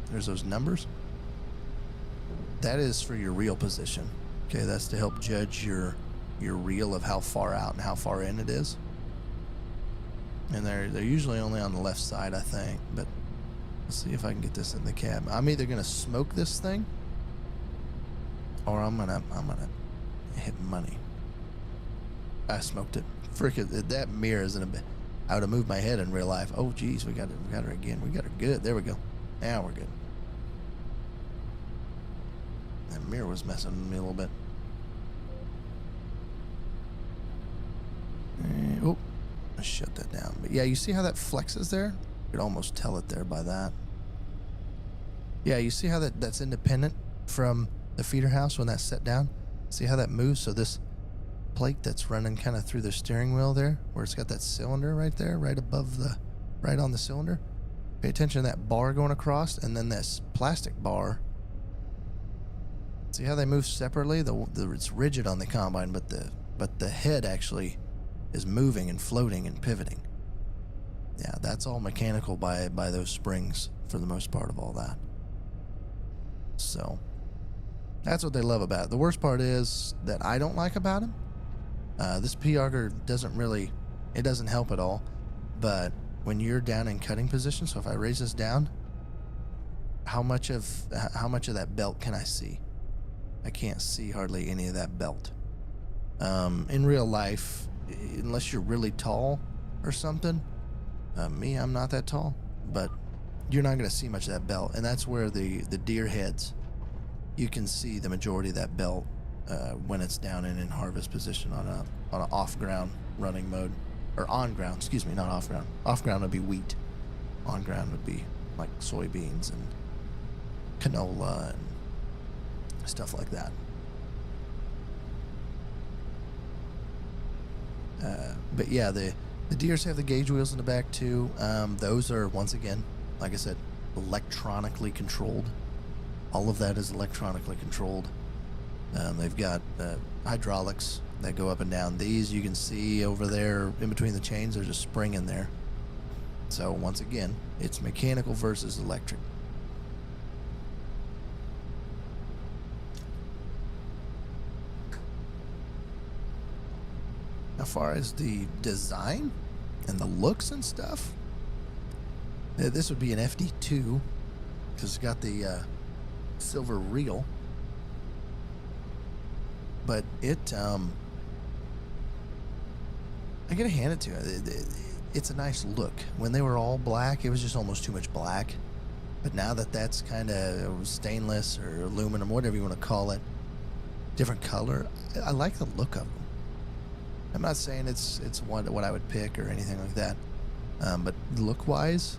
there's those numbers. That is for your reel position. Okay, that's to help judge your reel of how far out and how far in it is. And they're usually only on the left side, I think. But let's see if I can get this in the cab. I'm either gonna smoke this thing, or I'm gonna hit money. I smoked it. Frickin' that mirror isn't a bit. I would have moved my head in real life. Oh geez, we got her again. We got her good. There we go. Now we're good. That mirror was messing with me a little bit. Oh, I shut that down. But yeah, you see how that flexes there? You could almost tell it there by that. Yeah, you see how that's independent from the feeder house when that's set down? See how that moves? So this plate that's running kind of through the steering wheel there, where it's got that cylinder right there, right on the cylinder. Pay attention to that bar going across, and then this plastic bar. See how they move separately? It's rigid on the combine, but the head actually is moving and floating and pivoting. Yeah, that's all mechanical by those springs for the most part of all that. So that's what they love about it. The worst part is that I don't like about them. This P-auger doesn't help at all. But when you're down in cutting position, so if I raise this down, how much of that belt can I see? I can't see hardly any of that belt. In real life, unless you're really tall or something, I'm not that tall, but you're not going to see much of that belt. And that's where the deer heads, you can see the majority of that belt when it's down and in harvest position on an off-ground running mode. Or on-ground, excuse me, not off-ground. Off-ground would be wheat. On-ground would be like soybeans and canola and stuff like that. But yeah, the deers have the gauge wheels in the back too. Those are, once again, like I said, electronically controlled. All of that is electronically controlled. They've got hydraulics that go up and down. These you can see over there in between the chains, there's a spring in there. So once again, it's mechanical versus electric. As far as the design and the looks and stuff, this would be an FD2 because it's got the silver reel. But I gotta hand it to it. It's a nice look. When they were all black, it was just almost too much black. But now that that's kind of stainless or aluminum, whatever you want to call it, different color, I like the look of them. I'm not saying it's what I would pick or anything like that, but look-wise,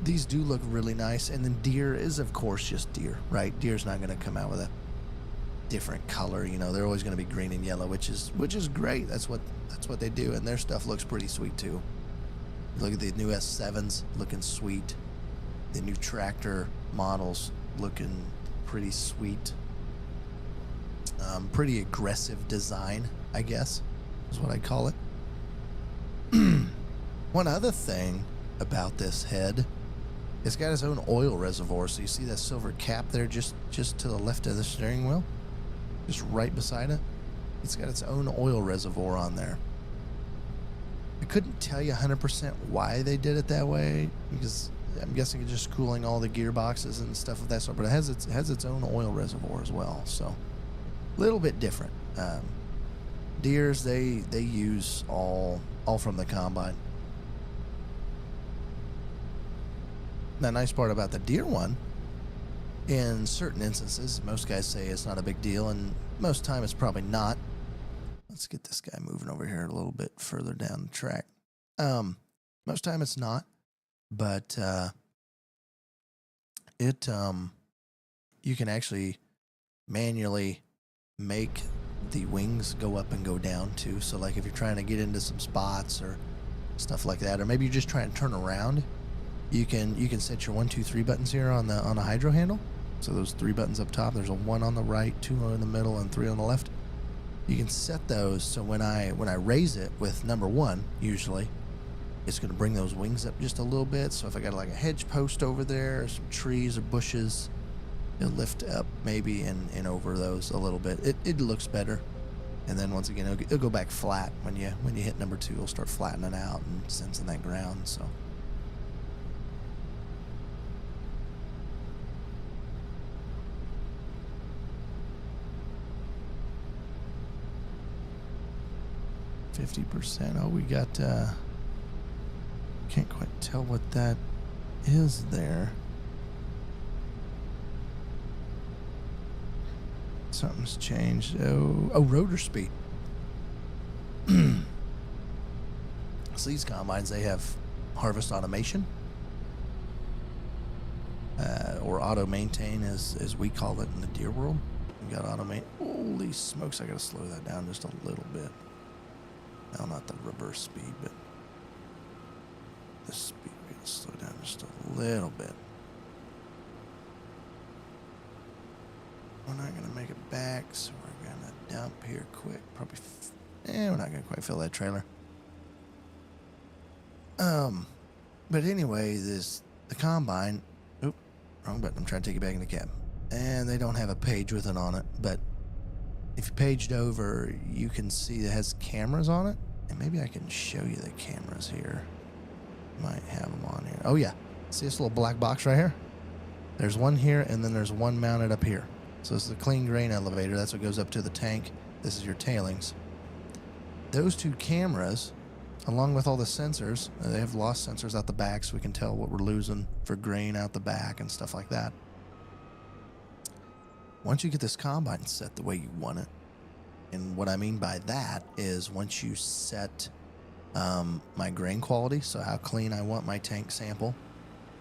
these do look really nice. And then deer is, of course, just deer, right? Deer's not going to come out with a different color. You know, they're always going to be green and yellow, which is great. That's what they do, and their stuff looks pretty sweet too. Look at the new S7s looking sweet. The new tractor models looking pretty sweet. Pretty aggressive design, I guess, is what I'd call it. One other thing about this head, it's got its own oil reservoir. So you see that silver cap there just to the left of the steering wheel? Just right beside it? It's got its own oil reservoir on there. I couldn't tell you 100% why they did it that way, because I'm guessing it's just cooling all the gearboxes and stuff of that sort, but it has its own oil reservoir as well, so a little bit different. Deers, they use all from the combine. The nice part about the Deere one, in certain instances, most guys say it's not a big deal, and most time it's probably not. Let's get this guy moving over here a little bit further down the track. Most time it's not, but you can actually manually make the wings go up and go down too. So like if you're trying to get into some spots or stuff like that, or maybe you're just trying to turn around, you can set your 1, 2, 3 buttons here on the hydro handle. So those 3 buttons up top, there's a 1 on the right, 2 in the middle, and 3 on the left. You can set those so when I raise it with number 1, usually, it's going to bring those wings up just a little bit. So if I got like a hedge post over there, or some trees or bushes, it'll lift up maybe and over those a little bit. It looks better. And then once again, it'll go back flat. When you hit number 2, it'll start flattening out and sensing that ground. So. %. Oh, we got, can't quite tell what that is there. Something's changed. Oh, rotor speed. So these combines, they have harvest automation, or auto maintain as we call it in the Deere world. We got auto maintain. Holy smokes, I gotta slow that down just a little bit. No, not the reverse speed, but the speed. We're going to slow down just a little bit. We're not going to make it back, so we're going to dump here quick. Probably, we're not going to quite fill that trailer. But anyway, the combine. Oop, wrong button. I'm trying to take it back in the cab. And they don't have a page with it on it, but if you paged over, you can see it has cameras on it. And maybe I can show you the cameras here. Might have them on here. Oh, yeah. See this little black box right here? There's one here, and then there's one mounted up here. So this is the clean grain elevator. That's what goes up to the tank. This is your tailings. Those 2 cameras, along with all the sensors, they have loss sensors out the back, so we can tell what we're losing for grain out the back and stuff like that. Once you get this combine set the way you want it, and what I mean by that is once you set my grain quality, so how clean I want my tank sample,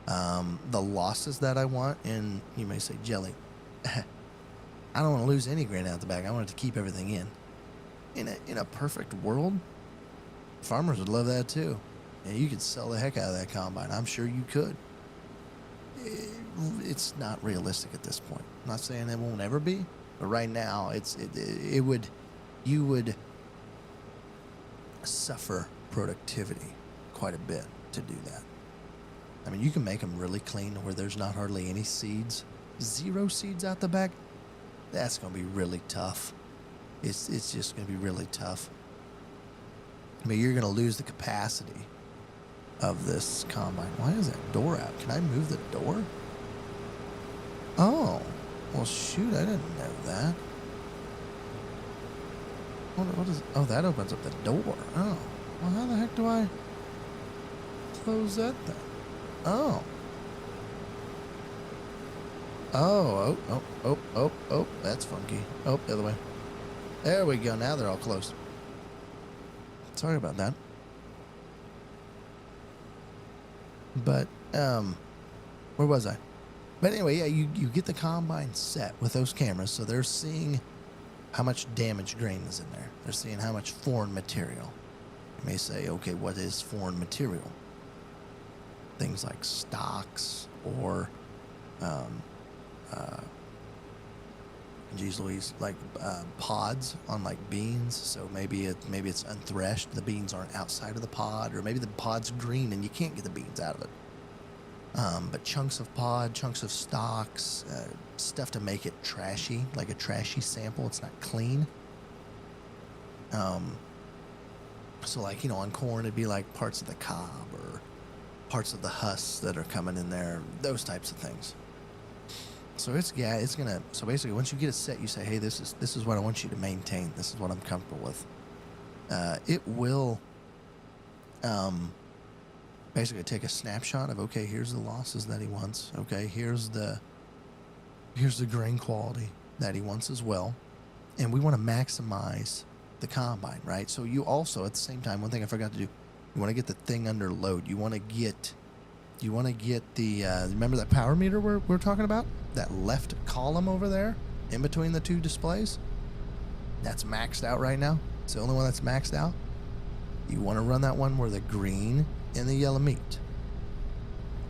the losses that I want, and you may say, Jelly, I don't want to lose any grain out the back. I want it to keep everything in. In a perfect world, farmers would love that too. And you could sell the heck out of that combine. I'm sure you could. It's not realistic at this point. I'm not saying it won't ever be, but right now you would suffer productivity quite a bit to do that. I mean, you can make them really clean where there's not hardly any seeds, 0 seeds out the back. That's going to be really tough. It's just going to be really tough. I mean, you're going to lose the capacity of this combine. Why is that door out? Can I move the door? Oh, well, shoot, I didn't know that. What is? Oh, that opens up the door. Oh, well, how the heck do I close that then? Oh. Oh, that's funky. Oh, the other way. There we go. Now they're all closed. Sorry about that. But, where was I? But anyway, yeah, you get the combine set with those cameras, so they're seeing how much damaged grain is in there. They're seeing how much foreign material. You may say, okay, what is foreign material? things like stocks or, geez Louise, like pods on like beans. So maybe it's unthreshed. The beans aren't outside of the pod, or maybe the pod's green and you can't get the beans out of it. But chunks of pod, chunks of stalks, stuff to make it trashy, like a trashy sample. It's not clean. So like, on corn, it'd be like parts of the cob or parts of the husks that are coming in there, those types of things. So so basically once you get it set, you say, hey, this is what I want you to maintain. This is what I'm comfortable with. It will, basically take a snapshot of, okay, here's the losses that he wants. Okay, here's the grain quality that he wants as well. And we want to maximize the combine, right? So you also, at the same time, one thing I forgot to do, you want to get the thing under load. You want to get the, remember that power meter we're talking about? That left column over there in between the two displays? That's maxed out right now. It's the only one that's maxed out. You want to run that one where the green and the yellow meet.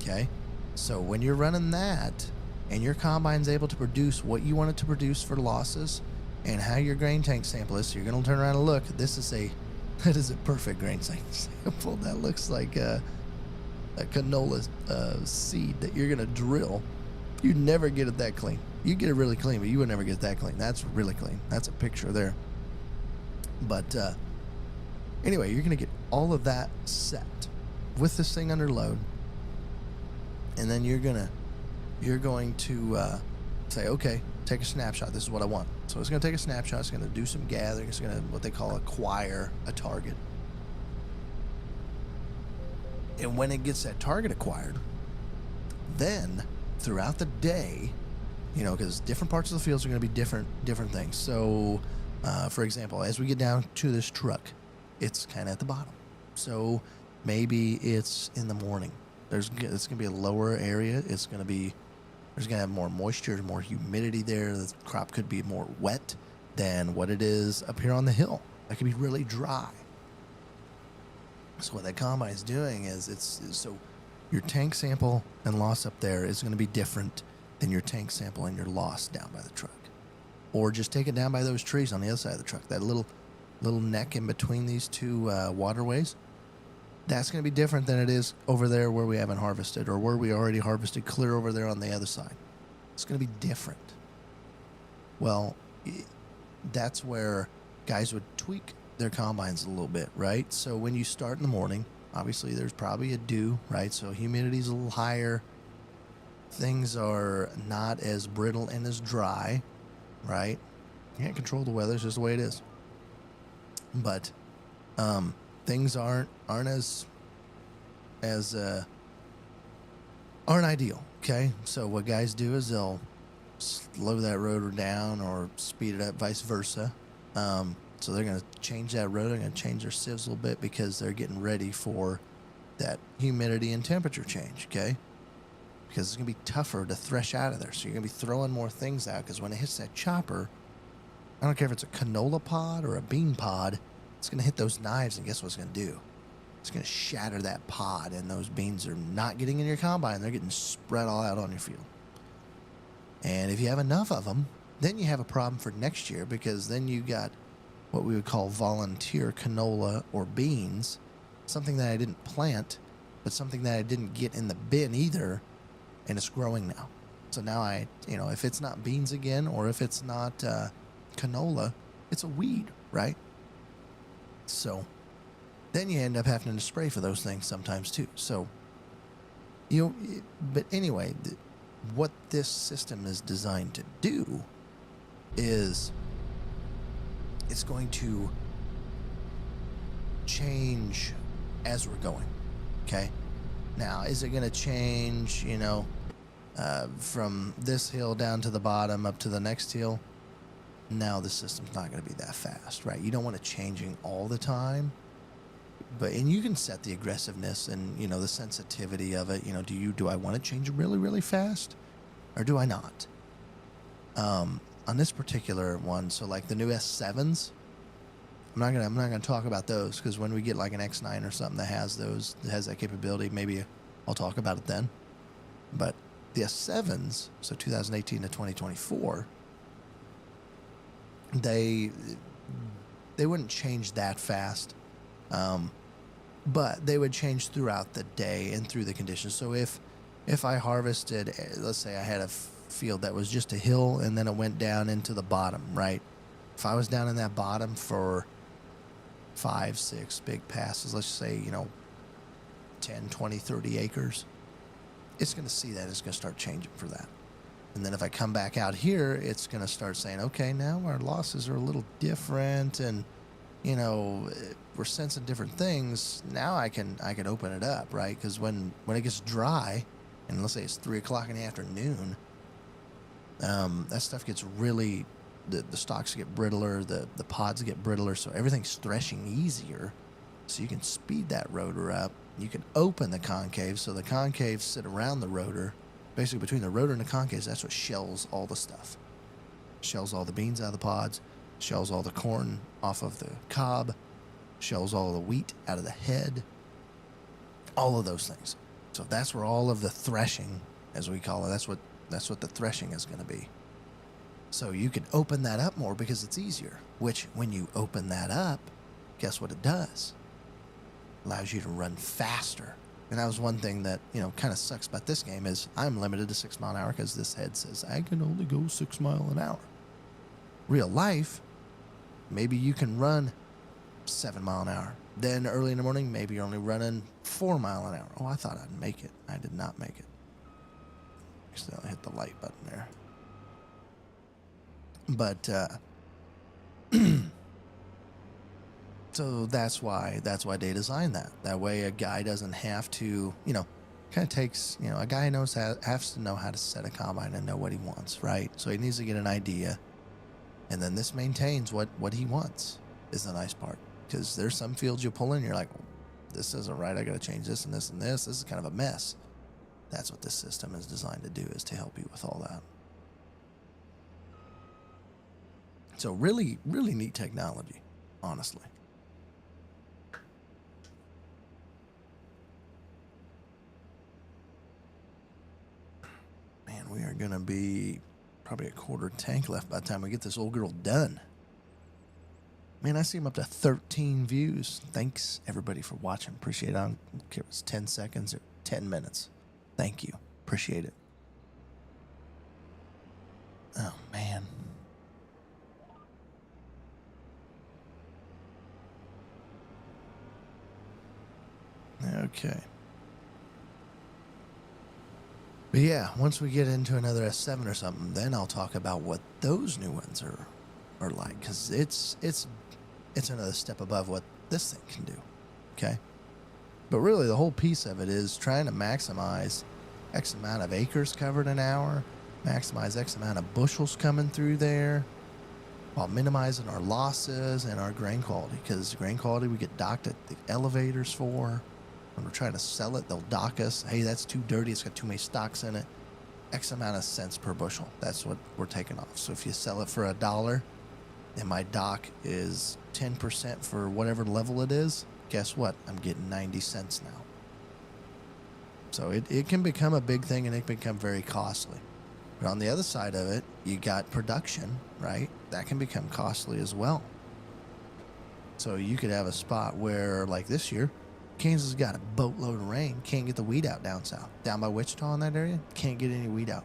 Okay? So when you're running that and your combine's able to produce what you want it to produce for losses and how your grain tank sample is, so you're going to turn around and look. That is a perfect grain tank sample. That looks like a canola seed that you're going to drill. You never get it that clean. You get it really clean, but you would never get it that clean. That's really clean. That's a picture there. But anyway, you're going to get all of that set with this thing under load, and then you're going to say, okay, take a snapshot. This is what I want. So it's going to take a snapshot. It's going to do some gathering. It's going to what they call acquire a target. And when it gets that target acquired, then throughout the day, because different parts of the fields are going to be different things. So, for example, as we get down to this truck, it's kind of at the bottom. So maybe it's in the morning. It's going to be a lower area. There's going to have more moisture, more humidity there. The crop could be more wet than what it is up here on the hill. That could be really dry. So what that combine is doing is so your tank sample and loss up there is going to be different than your tank sample and your loss down by the truck. Or just take it down by those trees on the other side of the truck. That little neck in between these two waterways, that's going to be different than it is over there where we haven't harvested, or where we already harvested clear over there on the other side. It's going to be different. Well, that's where guys would tweak their combines a little bit, right? So when you start in the morning, obviously there's probably a dew, right? So humidity's a little higher. Things are not as brittle and as dry, right? You can't control the weather. It's just the way it is. But things aren't ideal. Okay, so what guys do is they'll slow that rotor down or speed it up, vice versa. So they're going to change that rotor. They're going to change their sieves a little bit because they're getting ready for that humidity and temperature change. Okay, because it's going to be tougher to thresh out of there. So you're going to be throwing more things out, because when it hits that chopper, I don't care if it's a canola pod or a bean pod, it's going to hit those knives, and guess what it's going to do? It's going to shatter that pod, and those beans are not getting in your combine. They're getting spread all out on your field. And if you have enough of them, then you have a problem for next year, because then you got what we would call volunteer canola or beans, something that I didn't plant, but something that I didn't get in the bin either, and it's growing now. So now if it's not beans again, or if it's not canola, it's a weed, right? So then you end up having to spray for those things sometimes too. So, but anyway, what this system is designed to do is it's going to change as we're going. Okay. Now, is it going to change, from this hill down to the bottom up to the next hill? No, the system's not going to be that fast, right? You don't want it changing all the time, and you can set the aggressiveness and, the sensitivity of it. Do I want to change really, really fast, or do I not? On this particular one, so like the new S7s, I'm not gonna talk about those, because when we get like an X9 or something that has that capability, maybe I'll talk about it then. But the S7s, so 2018 to 2024, they wouldn't change that fast, but they would change throughout the day and through the conditions. So if I harvested, let's say I had a field that was just a hill and then it went down into the bottom, right? If I was down in that bottom for 5, 6 big passes, let's say, 10, 20, 30 acres, it's going to see that. It's going to start changing for that. And then if I come back out here, it's going to start saying, okay, now our losses are a little different, and we're sensing different things. Now I can open it up, right? Because when it gets dry, and let's say it's 3 o'clock in the afternoon, that stuff gets really, the stalks get brittler, the pods get brittler, so everything's threshing easier. So you can speed that rotor up. You can open the concave, so the concaves sit around the rotor. Basically, between the rotor and the concaves, that's what shells all the stuff. Shells all the beans out of the pods, shells all the corn off of the cob, shells all the wheat out of the head, all of those things. So that's where all of the threshing, as we call it, that's what the threshing is going to be. So you can open that up more because it's easier, which when you open that up, guess what it does? Allows you to run faster. And that was one thing that, kind of sucks about this game is I'm limited to 6 mile an hour because this head says I can only go 6 mile an hour. Real life, maybe you can run 7 mile an hour. Then early in the morning, maybe you're only running 4 mile an hour. Oh, I thought I'd make it. I did not make it. Actually, I hit the light button there. But, so that's why they designed that. That way a guy doesn't have to, kind of takes, a guy has to know how to set a combine and know what he wants, right? So he needs to get an idea. And then this maintains what he wants is the nice part. Because there's some fields you pull in, you're like, well, this isn't right. I got to change this and this and this. This is kind of a mess. That's what this system is designed to do, is to help you with all that. So really, really neat technology, honestly. Man, we are going to be probably a quarter tank left by the time we get this old girl done. Man, I see him up to 13 views. Thanks, everybody, for watching. Appreciate it. I don't care if it's 10 seconds or 10 minutes. Thank you. Appreciate it. Oh, man. Okay. But yeah, once we get into another S7 or something, then I'll talk about what those new ones are like, because it's another step above what this thing can do. Okay. But really, the whole piece of it is trying to maximize X amount of acres covered an hour, maximize X amount of bushels coming through there, while minimizing our losses and our grain quality. Because grain quality we get docked at the elevators for. When we're trying to sell it, they'll dock us. Hey, that's too dirty. It's got too many stocks in it. X amount of cents per bushel. That's what we're taking off. So if you sell it for $1 and my dock is 10% for whatever level it is, guess what? I'm getting 90 cents now. So it can become a big thing, and it can become very costly. But on the other side of it, you got production, right? That can become costly as well. So you could have a spot where, like this year, Kansas got a boatload of rain. Can't get the weed out down south. Down by Wichita in that area, can't get any weed out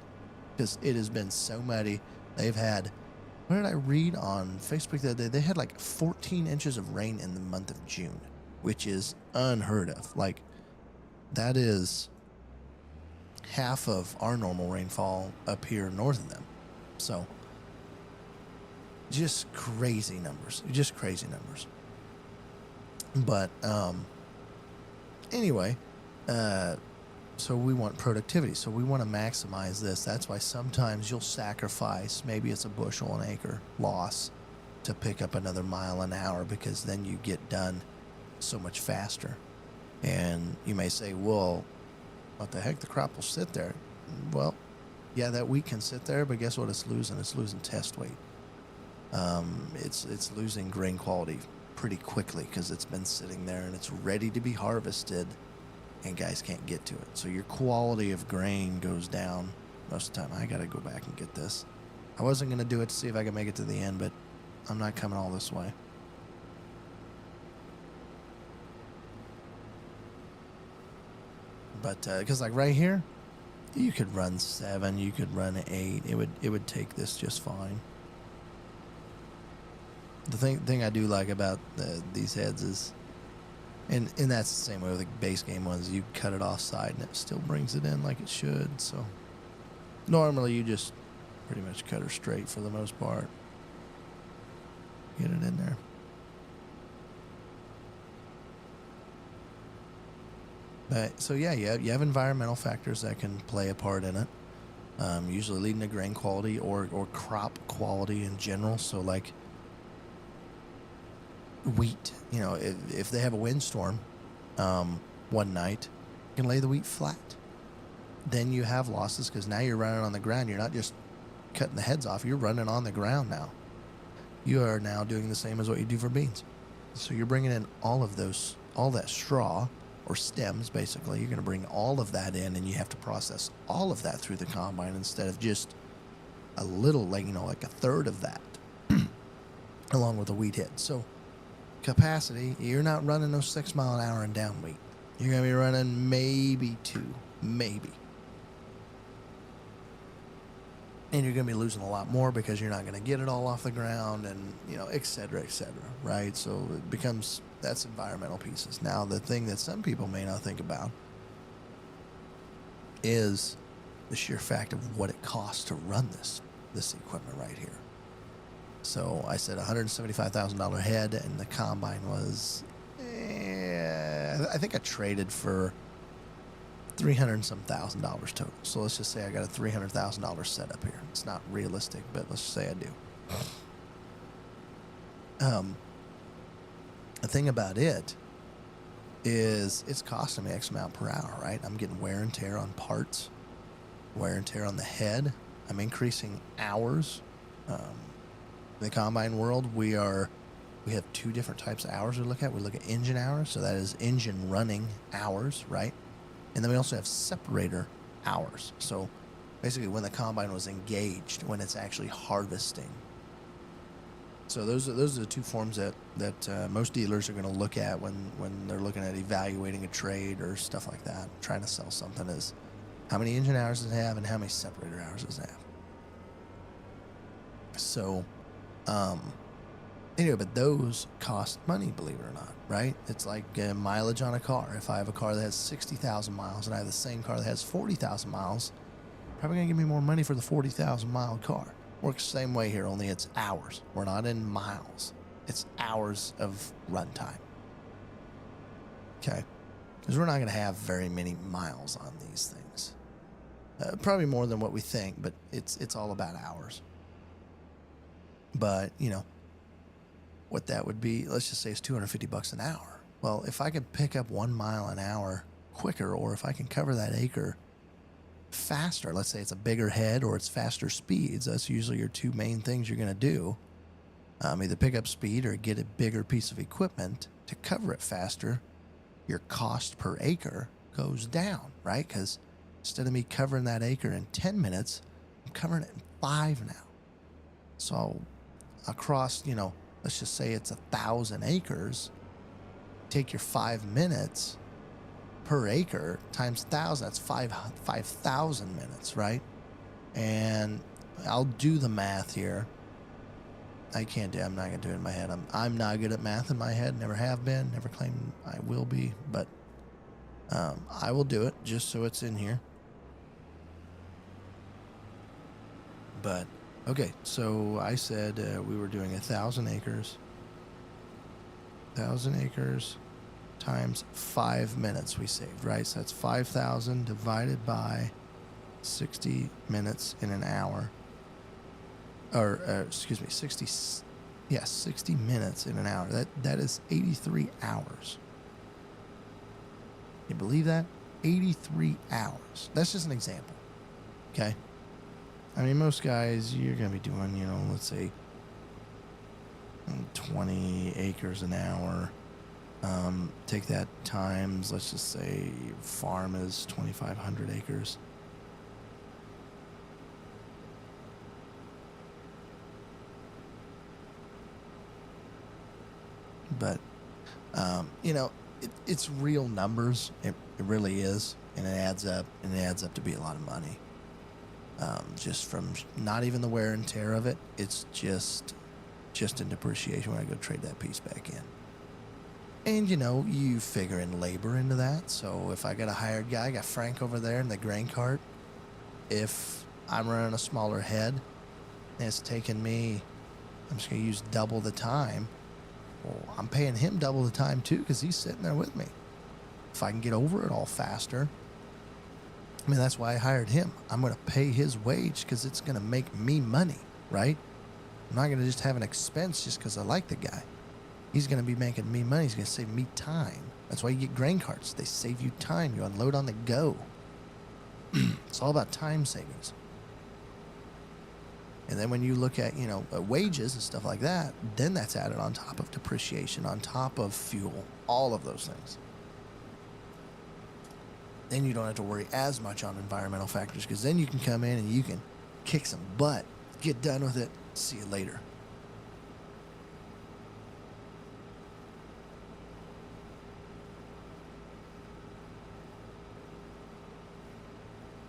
because it has been so muddy. They've had, what did I read on Facebook the other day? They had like 14 inches of rain in the month of June, which is unheard of. Like, that is half of our normal rainfall up here north of them. So, just crazy numbers. Just crazy numbers. But, anyway, so we want productivity. So we want to maximize this. That's why sometimes you'll sacrifice, maybe it's a bushel an acre loss to pick up another mile an hour, because then you get done so much faster. And you may say, well, what the heck, the crop will sit there. Well, yeah, that wheat can sit there, but guess what it's losing? It's losing test weight. It's losing grain quality pretty quickly because it's been sitting there and it's ready to be harvested and guys can't get to it. So your quality of grain goes down most of the time. I got to go back and get this. I wasn't going to do it to see if I could make it to the end, but I'm not coming all this way. But because like right here, you could run 7, you could run 8. It would take this just fine. The thing I do like about these heads is, and that's the same way with the base game ones. You cut it offside and it still brings it in like it should. So normally you just pretty much cut her straight for the most part. Get it in there. But so yeah, you have environmental factors that can play a part in it. Usually leading to grain quality or crop quality in general. So like wheat, you know, if they have a windstorm one night, you can lay the wheat flat. Then you have losses because now you're running on the ground. You're not just cutting the heads off. You're running on the ground now. You are now doing the same as what you do for beans. So you're bringing in all that straw or stems, basically. You're going to bring all of that in, and you have to process all of that through the combine instead of just a little, like a third of that, along with the wheat head. So capacity, you're not running those 6 mile an hour and down wheat. You're going to be running maybe 2, maybe. And you're going to be losing a lot more because you're not going to get it all off the ground and, et cetera, right? So it becomes, that's environmental pieces. Now, the thing that some people may not think about is the sheer fact of what it costs to run this equipment right here. So I said $175,000 head, and the combine was, I think I traded for $300,000 total. So let's just say I got a $300,000 setup here. It's not realistic, but let's just say I do. The thing about it is it's costing me X amount per hour, right? I'm getting wear and tear on parts, wear and tear on the head. I'm increasing hours. In the combine world, we have 2 different types of hours we look at. We look at engine hours, so that is engine running hours, right? And then we also have separator hours. So basically when the combine was engaged, when it's actually harvesting. So those are the 2 forms that most dealers are going to look at when they're looking at evaluating a trade or stuff like that. Trying to sell something is how many engine hours does it have and how many separator hours does it have. So, anyway, but those cost money, believe it or not, right? It's like mileage on a car. If I have a car that has 60,000 miles and I have the same car that has 40,000 miles, probably going to give me more money for the 40,000 mile car. Works the same way here, only it's hours. We're not in miles. It's hours of runtime. Okay? Because we're not going to have very many miles on these things. Probably more than what we think, but it's all about hours. But, what that would be, let's just say it's $250 an hour. Well, if I could pick up 1 mile an hour quicker, or if I can cover that acre faster, let's say it's a bigger head or it's faster speeds, that's usually your 2 main things you're going to do. Either pick up speed or get a bigger piece of equipment to cover it faster. Your cost per acre goes down, right? Because instead of me covering that acre in 10 minutes, I'm covering it in 5 now. So across, let's just say it's 1,000 acres, take your 5 minutes per acre times 1,000, that's 5,000 minutes, right? And I'll do the math here. I'm not going to do it in my head. I'm not good at math in my head, never have been, never claim I will be, but I will do it just so it's in here. But okay, so I said we were doing 1,000 acres. 1,000 acres times 5 minutes we saved, right? So that's 5,000 divided by 60 minutes in an hour. Or, 60 minutes in an hour. That is 83 hours. You believe that? 83 hours. That's just an example, okay? I mean, most guys, you're going to be doing, let's say 20 acres an hour. Take that times, let's just say farm is 2,500 acres. But, you know, it's real numbers. It really is. And it adds up, and it adds up to be a lot of money. Just from not even the wear and tear of it. It's just in depreciation when I go trade that piece back in. And, you know, you figure in labor into that. So if I got a hired guy, I got Frank over there in the grain cart. If I'm running a smaller head and it's taking me, I'm just going to use double the time. Well, I'm paying him double the time too because he's sitting there with me. If I can get over it all faster, I mean, that's why I hired him. I'm going to pay his wage because it's going to make me money, right? I'm not going to just have an expense just because I like the guy. He's going to be making me money. He's going to save me time. That's why you get grain carts. They save you time. You unload on the go. It's all about time savings. And then when you look at, you know, wages and stuff like that, then that's added on top of depreciation, on top of fuel, all of those things. Then you don't have to worry as much on environmental factors because then you can come in and you can kick some butt, get done with it, see you later.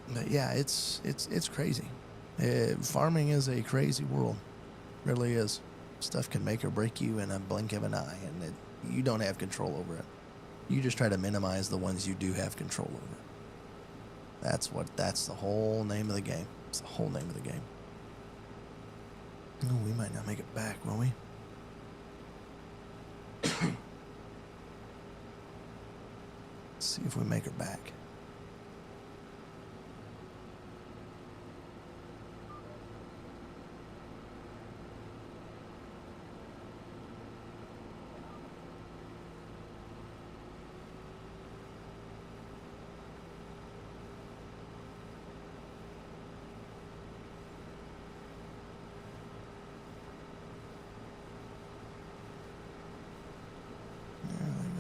But yeah, it's crazy. Farming is a crazy world, really is. Stuff can make or break you in a blink of an eye, and you don't have control over it. You just try to minimize the ones you do have control over. That's the whole name of the game. It's the whole name of the game. Oh, we might not make it back, will we? Let's see if we make her back.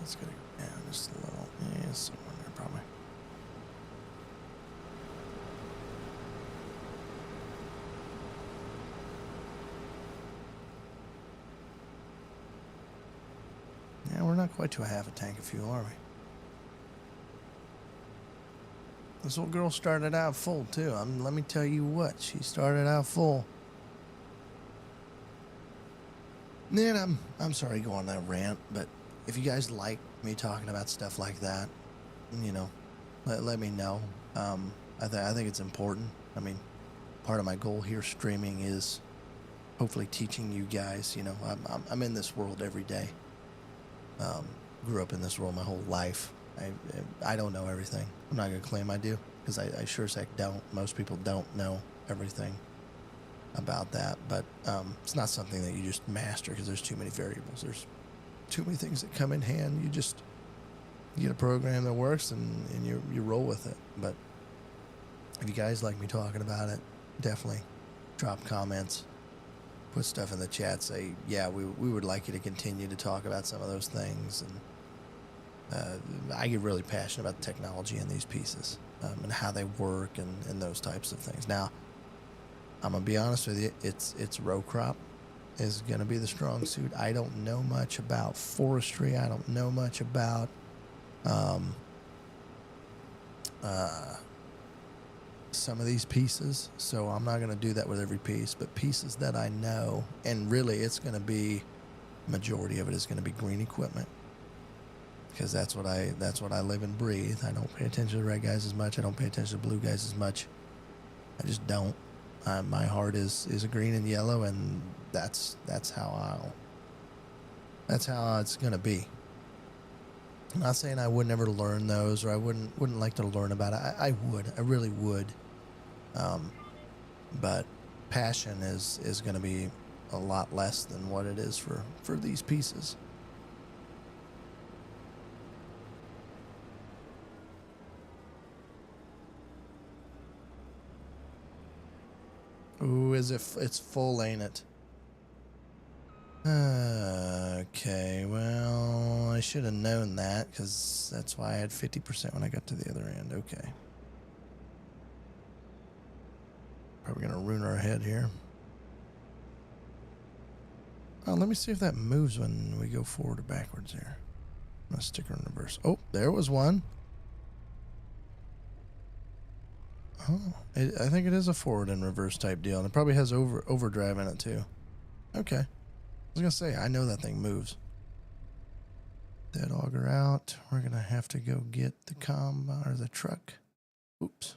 It's gonna go down just a little. Yeah, somewhere there probably. Yeah, we're not quite to a half a tank of fuel, are we? This little girl started out full too. Let me tell you what, she started out full. Man, I'm sorry to go on that rant, but if you guys like me talking about stuff like that, you know, let me know. I think it's important. I mean, part of my goal here streaming is hopefully teaching you guys. You know, I'm in this world every day. Grew up in this world my whole life. I don't know everything. I'm not gonna claim I do because I sure as heck don't. Most people don't know everything about that, but it's not something that you just master because there's too many variables. There's too many things that come in hand. You get a program that works and you roll with it. But if you guys like me talking about it, definitely drop comments, put stuff in the chat, say, yeah, we would like you to continue to talk about some of those things. And I get really passionate about the technology in these pieces and how they work and those types of things. Now, I'm going to be honest with you, it's row crop is going to be the strong suit. I don't know much about forestry. I don't know much about some of these pieces, so I'm not going to do that with every piece, but pieces that I know, and really it's going to be, majority of it is going to be green equipment, because that's what I live and breathe. I don't pay attention to red guys as much. I don't pay attention to blue guys as much. I just don't. My heart is a green and yellow, and that's how it's gonna be. I'm not saying I would never learn those, or I wouldn't like to learn about it. I would. I really would. But passion is gonna be a lot less than what it is for these pieces. Ooh, as if it's full, ain't it? Okay, well, I should have known that because that's why I had 50% when I got to the other end. Okay. Probably going to ruin our head here. Oh, let me see if that moves when we go forward or backwards here. I'm going to stick her in reverse. Oh, there was one. Oh, I think it is a forward and reverse type deal, and it probably has overdrive in it too. Okay. I was going to say, I know that thing moves. That auger out. We're going to have to go get the combine or the truck. Oops.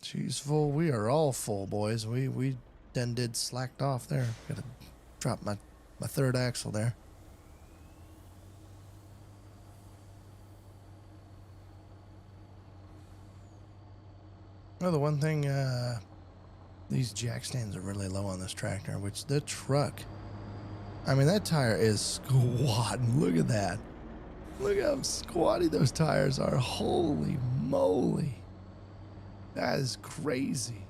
She's full. We are all full, boys. We then did slacked off there. Gotta drop my third axle there. Well, the one thing, these jack stands are really low on this tractor, which the truck, I mean, that tire is squatting. Look at that. Look how squatty those tires are. Holy moly. That is crazy.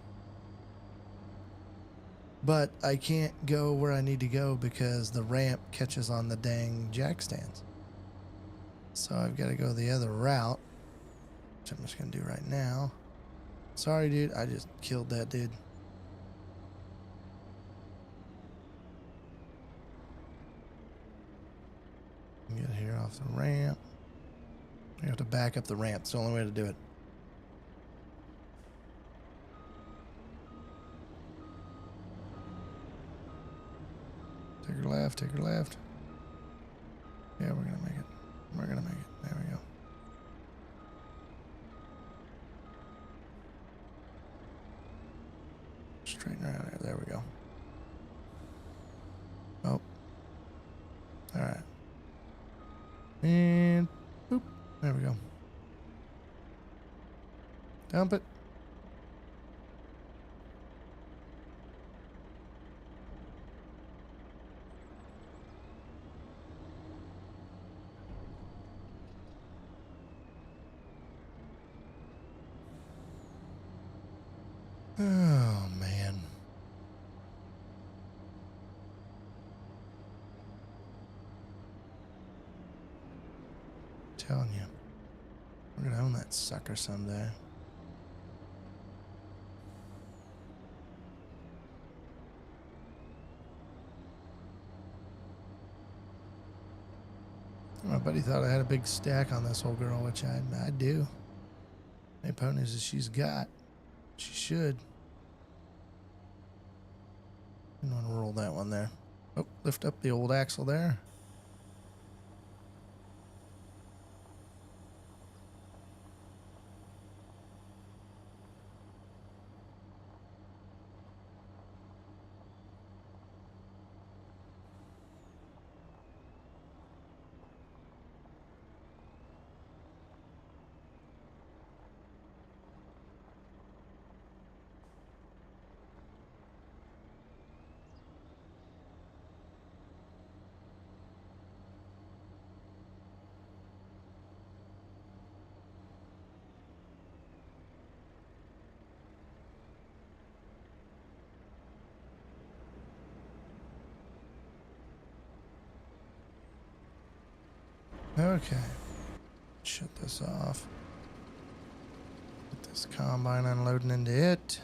But I can't go where I need to go because the ramp catches on the dang jack stands. So I've got to go the other route, which I'm just going to do right now. Sorry, dude. I just killed that dude. Get here off the ramp. You have to back up the ramp. It's the only way to do it. Take her left. Take her left. Yeah, we're going to make it. We're going to make it. There we go. Straighten her out there. There we go. Oh. All right. And boop. There we go. Dump it. Oh, man. I'm telling you. We're going to own that sucker someday. My buddy thought I had a big stack on this old girl, which I do. Any ponies that she's got. She should. Didn't want to roll that one there. Oh, lift up the old axle there. Okay. Shut this off. Get this combine unloading into it.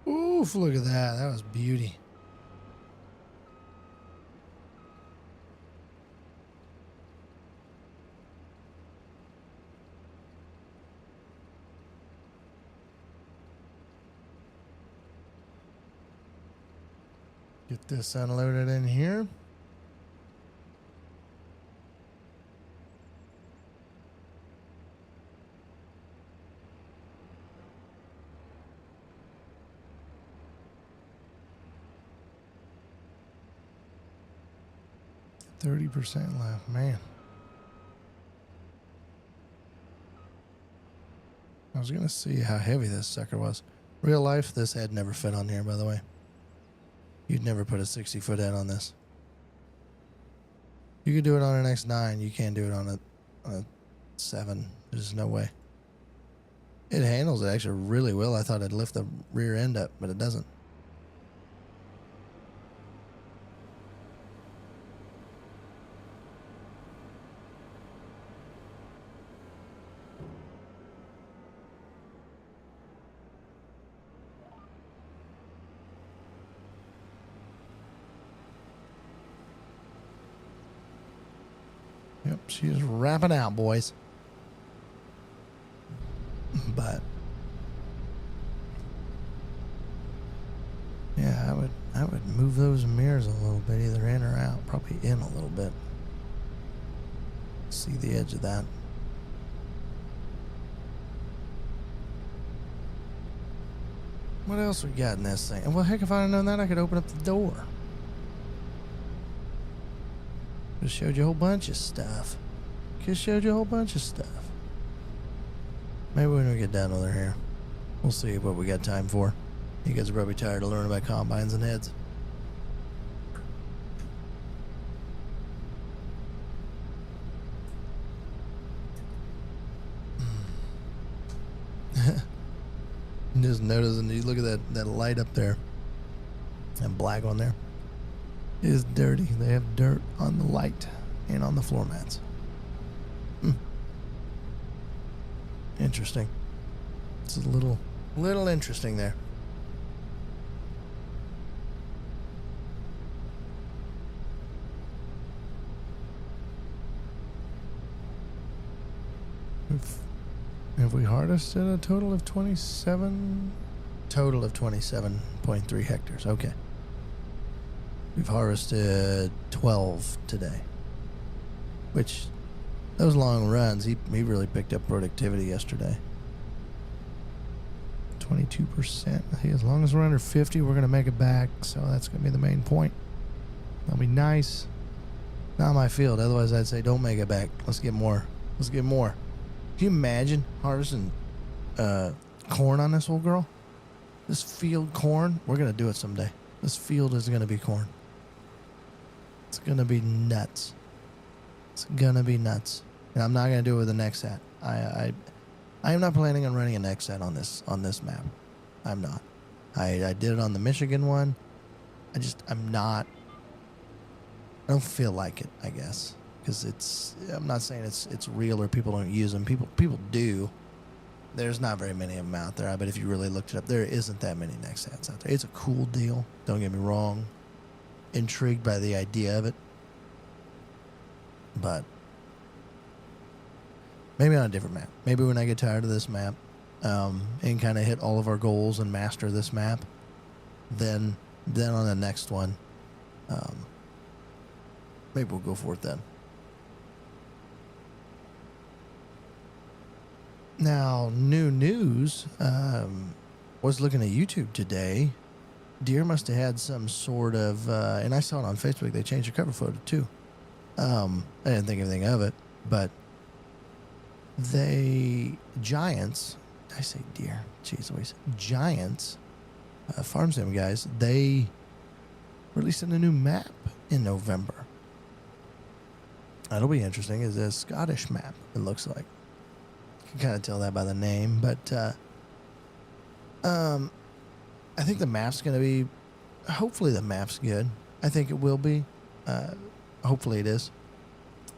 Oof, look at that. That was beauty. Get this unloaded in here. %30 left, man. was going to see how heavy this sucker was. Real life, this head never fit on here, by the way. You'd never put a 60-foot head on this. You could do it on an X9. You can't do it on a 7. There's no way. It handles it actually really well. I thought it'd lift the rear end up, but it doesn't. Yep, she's wrapping out, boys. But yeah, I would move those mirrors a little bit, either in or out. Probably in a little bit. See the edge of that. What else we got in this thing? Well, heck, if I'd have known that, I could open up the door. Just showed you a whole bunch of stuff. Maybe when we get done with her here, we'll see what we got time for. You guys are probably tired of learning about combines and heads. Just noticing, you look at that light up there, that black one there. It is dirty. They have dirt on the light and on the floor mats. Interesting. It's a little interesting there. Have we harvested a total of 27.3 hectares? Okay. We've harvested 12 today, which those long runs, he really picked up productivity yesterday. 22%. I think as long as we're under 50, we're going to make it back. So that's going to be the main point. That'll be nice. Not my field. Otherwise, I'd say don't make it back. Let's get more. Can you imagine harvesting corn on this old girl? This field corn. We're going to do it someday. This field is going to be corn. It's going to be nuts. And I'm not going to do it with an XSat. I am not planning on running an XSat on this map. I'm not. I did it on the Michigan one. I'm not. I don't feel like it, I guess. Because I'm not saying it's real or people don't use them. People do. There's not very many of them out there. But if you really looked it up, there isn't that many XSats out there. It's a cool deal. Don't get me wrong. Intrigued by the idea of it. But maybe on a different map. Maybe when I get tired of this map and kind of hit all of our goals and master this map, then on the next one, maybe we'll go for it then. Now, new news, was looking at YouTube today. Deer must have had some sort of, and I saw it on Facebook, they changed the cover photo too. I didn't think anything of it, but Giants, I say deer, jeez Louise, Giants, farm sim guys, they released a new map in November. That'll be interesting. It's a Scottish map, it looks like. You can kind of tell that by the name, but I think the map's going to be, hopefully the map's good. I think it will be. Hopefully it is.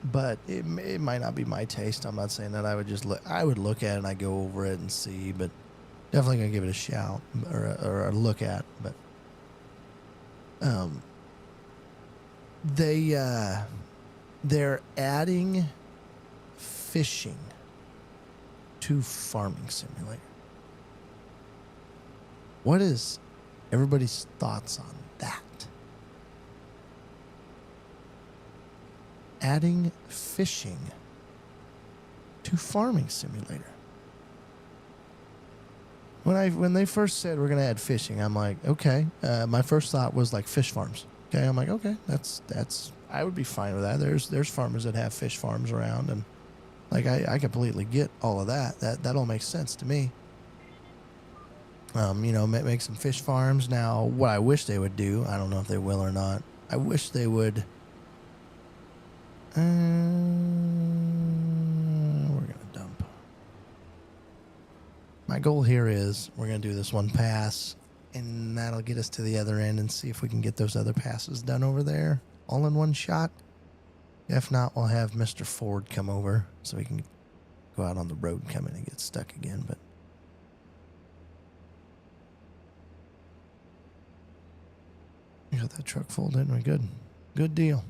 But it might not be my taste. I'm not saying that. I would look at it and I go over it and see, but definitely going to give it a shout or a look at. But they're adding fishing to Farming Simulator. What is everybody's thoughts on that? Adding fishing to Farming Simulator. When they first said we're gonna add fishing, I'm like, okay. My first thought was like fish farms. Okay, I'm like, okay, that's I would be fine with that. There's farmers that have fish farms around, and Like I completely get all of that. That all makes sense to me. Make some fish farms. Now, what I wish they would do, I don't know if they will or not. I wish they would. We're gonna dump. My goal here is we're gonna do this one pass, and that'll get us to the other end and see if we can get those other passes done over there all in one shot. If not, we'll have Mr. Ford come over so we can go out on the road and come in and get stuck again. But we got that truck full, didn't we? Good deal.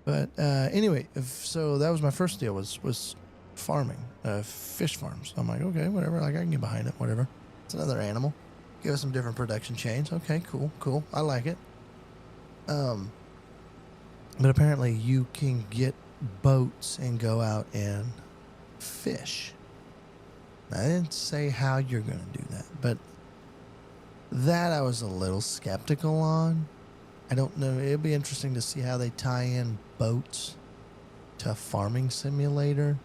But anyway, so that was my first deal was farming, fish farms. I'm like, okay, whatever. Like I can get behind it, whatever. It's another animal. Give us some different production chains. Okay, cool. I like it. But apparently you can get boats and go out and fish. I didn't say how you're going to do that, but that I was a little skeptical on. I don't know. It'd be interesting to see how they tie in boats to a farming simulator.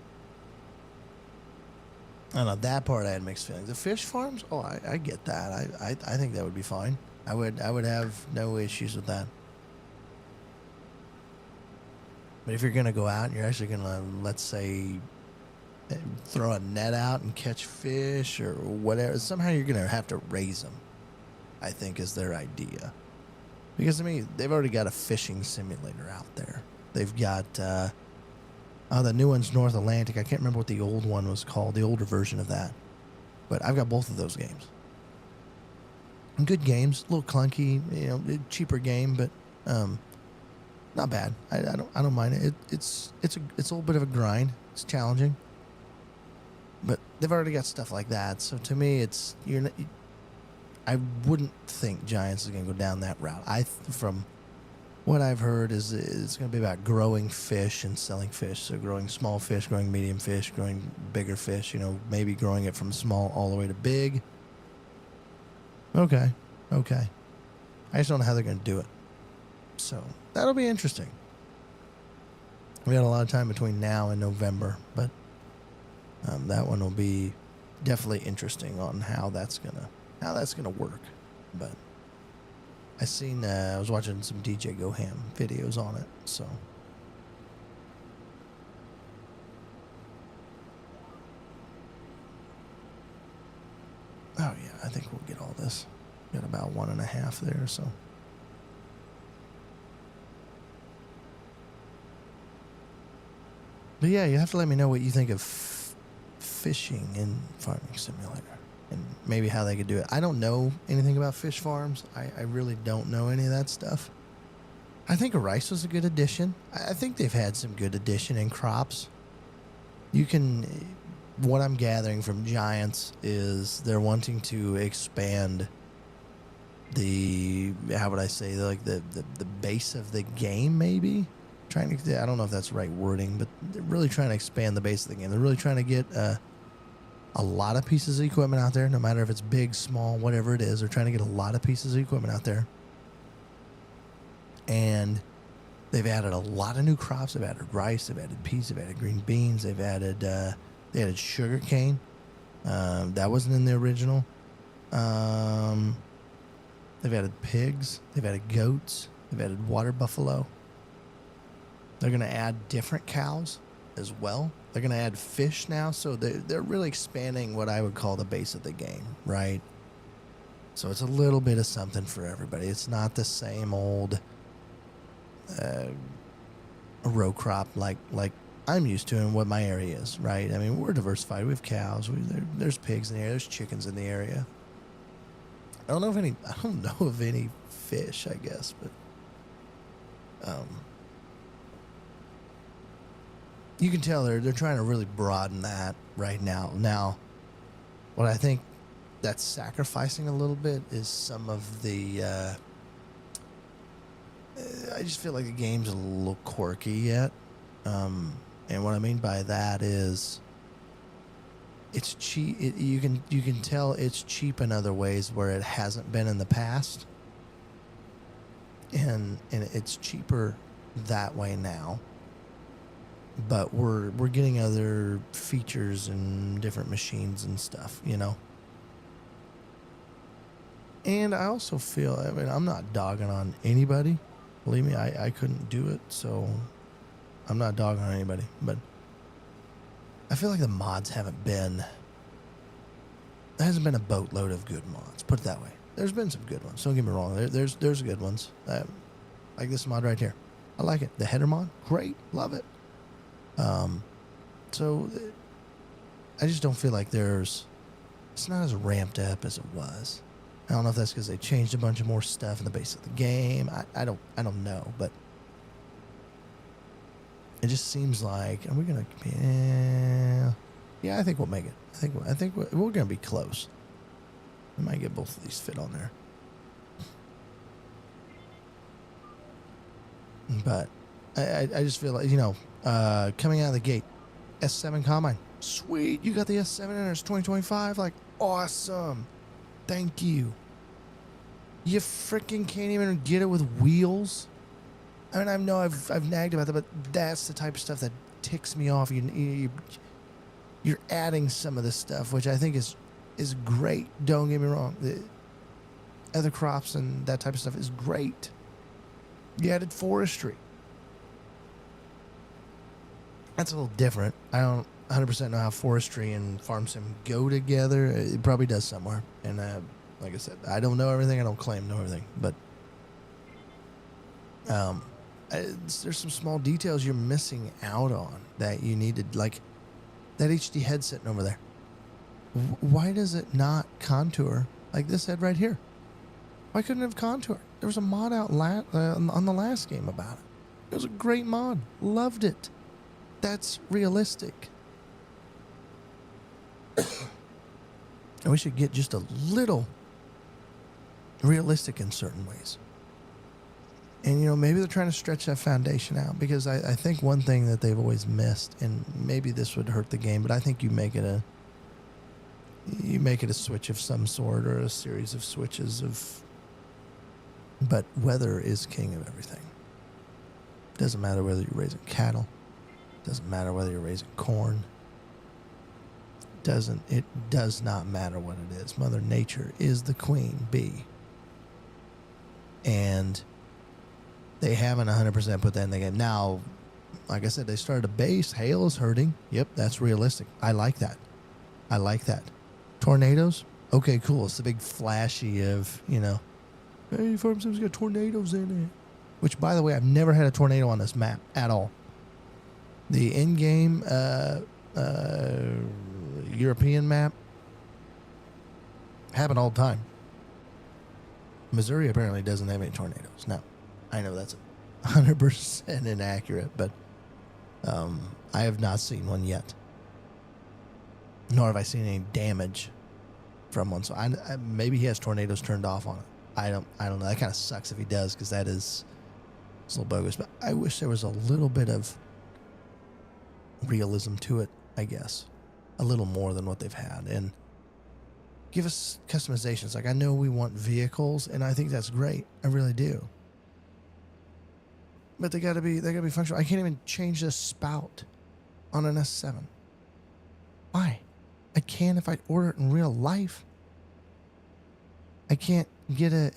I don't know. That part I had mixed feelings. The fish farms? Oh, I get that. I think that would be fine. I would have no issues with that. But if you're going to go out and you're actually going to, let's say, throw a net out and catch fish or whatever, somehow you're going to have to raise them, I think, is their idea. Because, to me, they've already got a fishing simulator out there. They've got, the new one's North Atlantic. I can't remember what the old one was called, the older version of that. But I've got both of those games. Good games, a little clunky, cheaper game, but not bad. I don't mind it. It's a little bit of a grind. It's challenging, but they've already got stuff like that. So to me, I wouldn't think Giants is going to go down that route. From what I've heard, is it's going to be about growing fish and selling fish. So growing small fish, growing medium fish, growing bigger fish. Maybe growing it from small all the way to big. Okay. I just don't know how they're going to do it. So that'll be interesting. We got a lot of time between now and November, but that one will be definitely interesting on how that's gonna work. But I was watching some DJ Go Ham videos on it, so. Oh yeah, I think we'll get all this. Got about 1.5 there, so. But yeah, you have to let me know what you think of fishing in Farming Simulator and maybe how they could do it. I don't know anything about fish farms. I really don't know any of that stuff. I think rice was a good addition. I think they've had some good addition in crops. What I'm gathering from Giants is they're wanting to expand the base of the game, maybe. I don't know if that's the right wording, but they're really trying to expand the base of the game. They're really trying to get a lot of pieces of equipment out there, no matter if it's big, small, whatever it is. They're trying to get a lot of pieces of equipment out there. And they've added a lot of new crops. They've added rice, they've added peas, they've added green beans, they've added sugar cane. That wasn't in the original. They've added pigs, they've added goats, they've added water buffalo. They're going to add different cows as well. They're going to add fish now. So they're really expanding what I would call the base of the game, right? So it's a little bit of something for everybody. It's not the same old row crop like I'm used to in what my area is, right? I mean, we're diversified. We have cows. There's pigs in the area. There's chickens in the area. I don't know of any fish, I guess, but you can tell they're trying to really broaden that right now. Now, what I think that's sacrificing a little bit is some of the. I just feel like the game's a little quirky yet, and what I mean by that is it's cheap. You can tell it's cheap in other ways where it hasn't been in the past, and it's cheaper that way now. But we're getting other features and different machines and stuff, you know. And I also feel, I mean, I'm not dogging on anybody. Believe me, I couldn't do it, so I'm not dogging on anybody. But I feel like the mods haven't been, there hasn't been a boatload of good mods. Put it that way. There's been some good ones. Don't get me wrong. There's good ones. Like this mod right here. I like it. The header mod, great. Love it. So I just don't feel like it's not as ramped up as it was. I don't know if that's because they changed a bunch of more stuff in the base of the game. I don't know, but it just seems like, are we gonna be? Yeah, I think we'll make it. I think we're gonna be close. We might get both of these fit on there, but I just feel like, you know, coming out of the gate, S7 Combine, sweet. You got the S7 in there. It's 2025. Like, awesome. Thank you. You freaking can't even get it with wheels. I mean, I know I've nagged about that, but that's the type of stuff that ticks me off. You're adding some of this stuff, which I think is great. Don't get me wrong. The other crops and that type of stuff is great. You added forestry. That's a little different. I don't 100% know how forestry and farm sim go together. It probably does somewhere. And like I said, I don't know everything. I don't claim to know everything. But there's some small details you're missing out on that you needed, like that HD head sitting over there. Why does it not contour like this head right here? Why couldn't it have contour? There was a mod out on the last game about it. It was a great mod. Loved it. That's realistic. I wish it'd get just a little realistic in certain ways. And, you know, maybe they're trying to stretch that foundation out, because I think one thing that they've always missed, and maybe this would hurt the game, but I think you make it a switch of some sort, or a series of switches of, but weather is king of everything. Doesn't matter whether you're raising cattle. Doesn't matter whether you're raising corn. It does not matter what it is. Mother Nature is the queen bee. And they haven't 100% put that in the game. Now, like I said, they started a base. Hail is hurting. Yep, that's realistic. I like that. Tornadoes? Okay, cool. It's the big flashy of, you know, hey, Farm Sim's got tornadoes in it. Which, by the way, I've never had a tornado on this map at all. The in-game European map happen all the time. Missouri apparently doesn't have any tornadoes. Now, I know that's 100% inaccurate, but I have not seen one yet. Nor have I seen any damage from one. So maybe he has tornadoes turned off on it. I don't know. That kind of sucks if he does, because it's a little bogus. But I wish there was a little bit of realism to it, I guess. A little more than what they've had. And give us customizations. Like, I know we want vehicles, and I think that's great. I really do. But they gotta be functional. I can't even change the spout on an S7. Why? I can if I order it in real life. I can't get a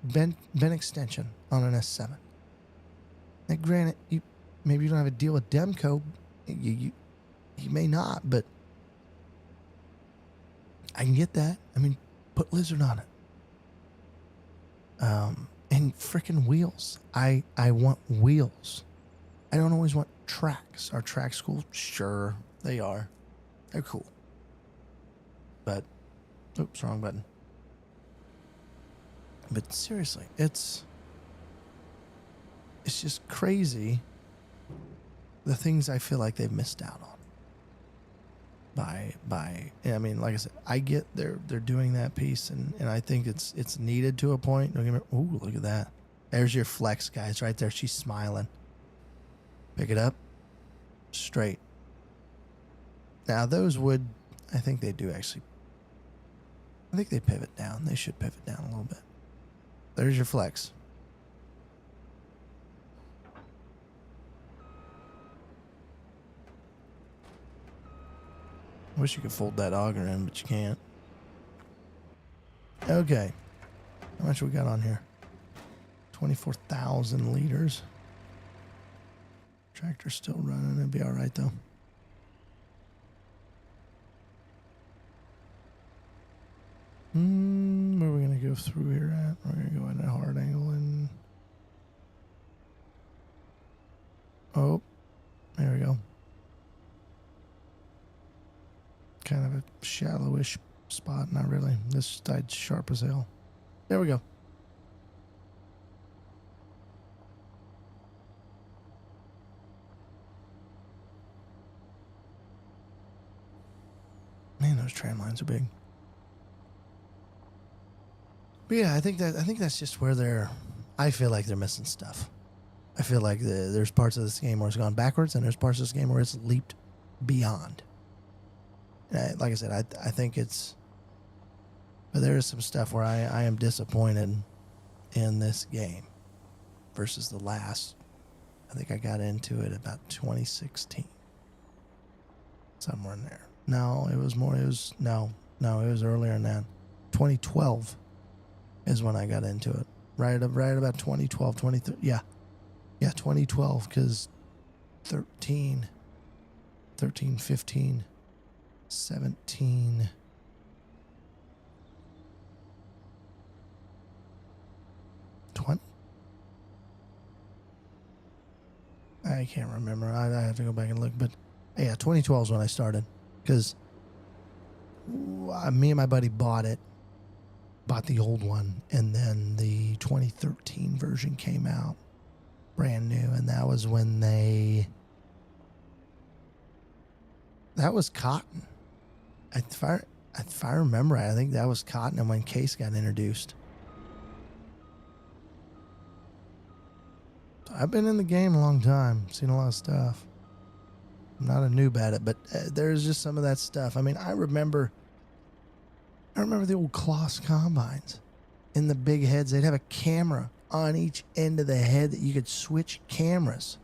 vent extension on an S7. Now, granted, maybe you don't have a deal with Demco. You may not, but I can get that. I mean, put Lizard on it. And freaking wheels. I want wheels. I don't always want tracks. Are tracks cool? Sure, they are. They're cool. But, oops, wrong button. But seriously, it's just crazy, the things I feel like they've missed out on. I mean, like I said, I get they're doing that piece, and I think it's needed to a point. Don't get me, ooh, look at that. There's your flex, guys, right there. She's smiling. Pick it up. Straight. Now, those would, I think they do actually. I think they pivot down. They should pivot down a little bit. There's your flex. I wish you could fold that auger in, but you can't. Okay. How much we got on here? 24,000 liters. Tractor's still running. It'll be all right, though. Where are we going to go through here at? We're going to go in a hard angle and... Oh, there we go. Kind of a shallowish spot. Not really. This side's sharp as hell. There we go. Man, those tram lines are big. But yeah, I think that's just where I feel like they're missing stuff. I feel like there's parts of this game where it's gone backwards, and there's parts of this game where it's leaped beyond. Like I said, I think it's... But there is some stuff where I am disappointed in this game versus the last. I think I got into it about 2016. Somewhere in there. No, it was more... It was earlier than that. 2012 is when I got into it. Right about 2012, 2013. Yeah, 2012, because 13, 15, 17... 20? I can't remember. I have to go back and look. But yeah, 2012 is when I started. Because me and my buddy bought the old one. And then the 2013 version came out. Brand new. And that was when that was Cotton. If I remember right, I think that was Cotton and when Case got introduced. I've been in the game a long time, seen a lot of stuff. I'm not a noob at it, but there's just some of that stuff. I mean, I remember the old Kloss combines in the big heads. They'd have a camera on each end of the head that you could switch cameras.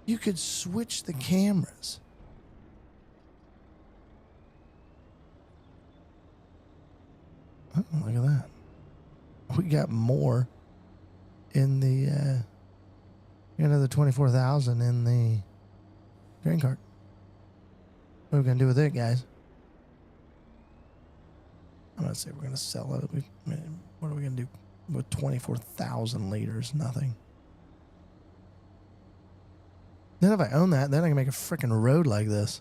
You could switch the cameras. Oh, look at that. We got more in the... another 24,000 in the grain cart. What are we going to do with it, guys? I'm going to say we're going to sell it. What are we going to do with 24,000 liters? Nothing. Then if I own that, then I can make a freaking road like this.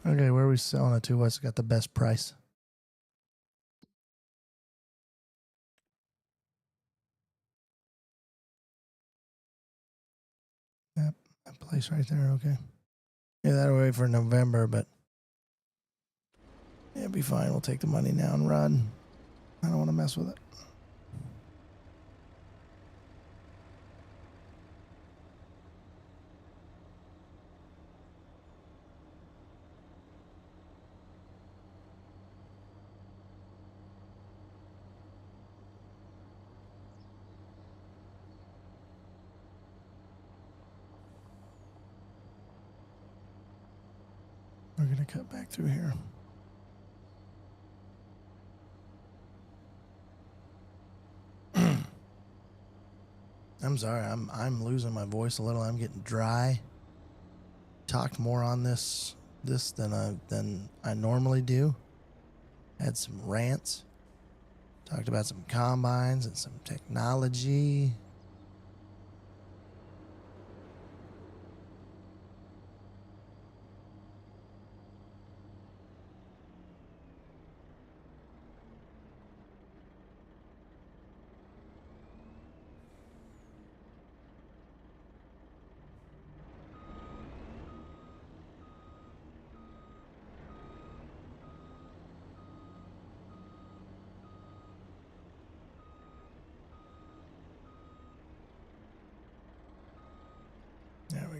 Okay, where are we selling it to? What's got the best price? Yep, that place right there, okay. Yeah, that'll wait for November, but yeah, it'll be fine. We'll take the money now and run. I don't want to mess with it. We're going to cut back through here. I'm sorry. I'm losing my voice a little. I'm getting dry. Talked more on this than I normally do. Had some rants. Talked about some combines and some technology.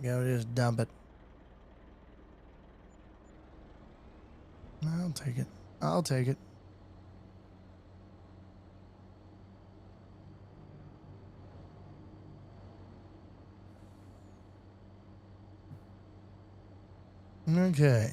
we go. Just dump it. I'll take it. I'll take it. Okay.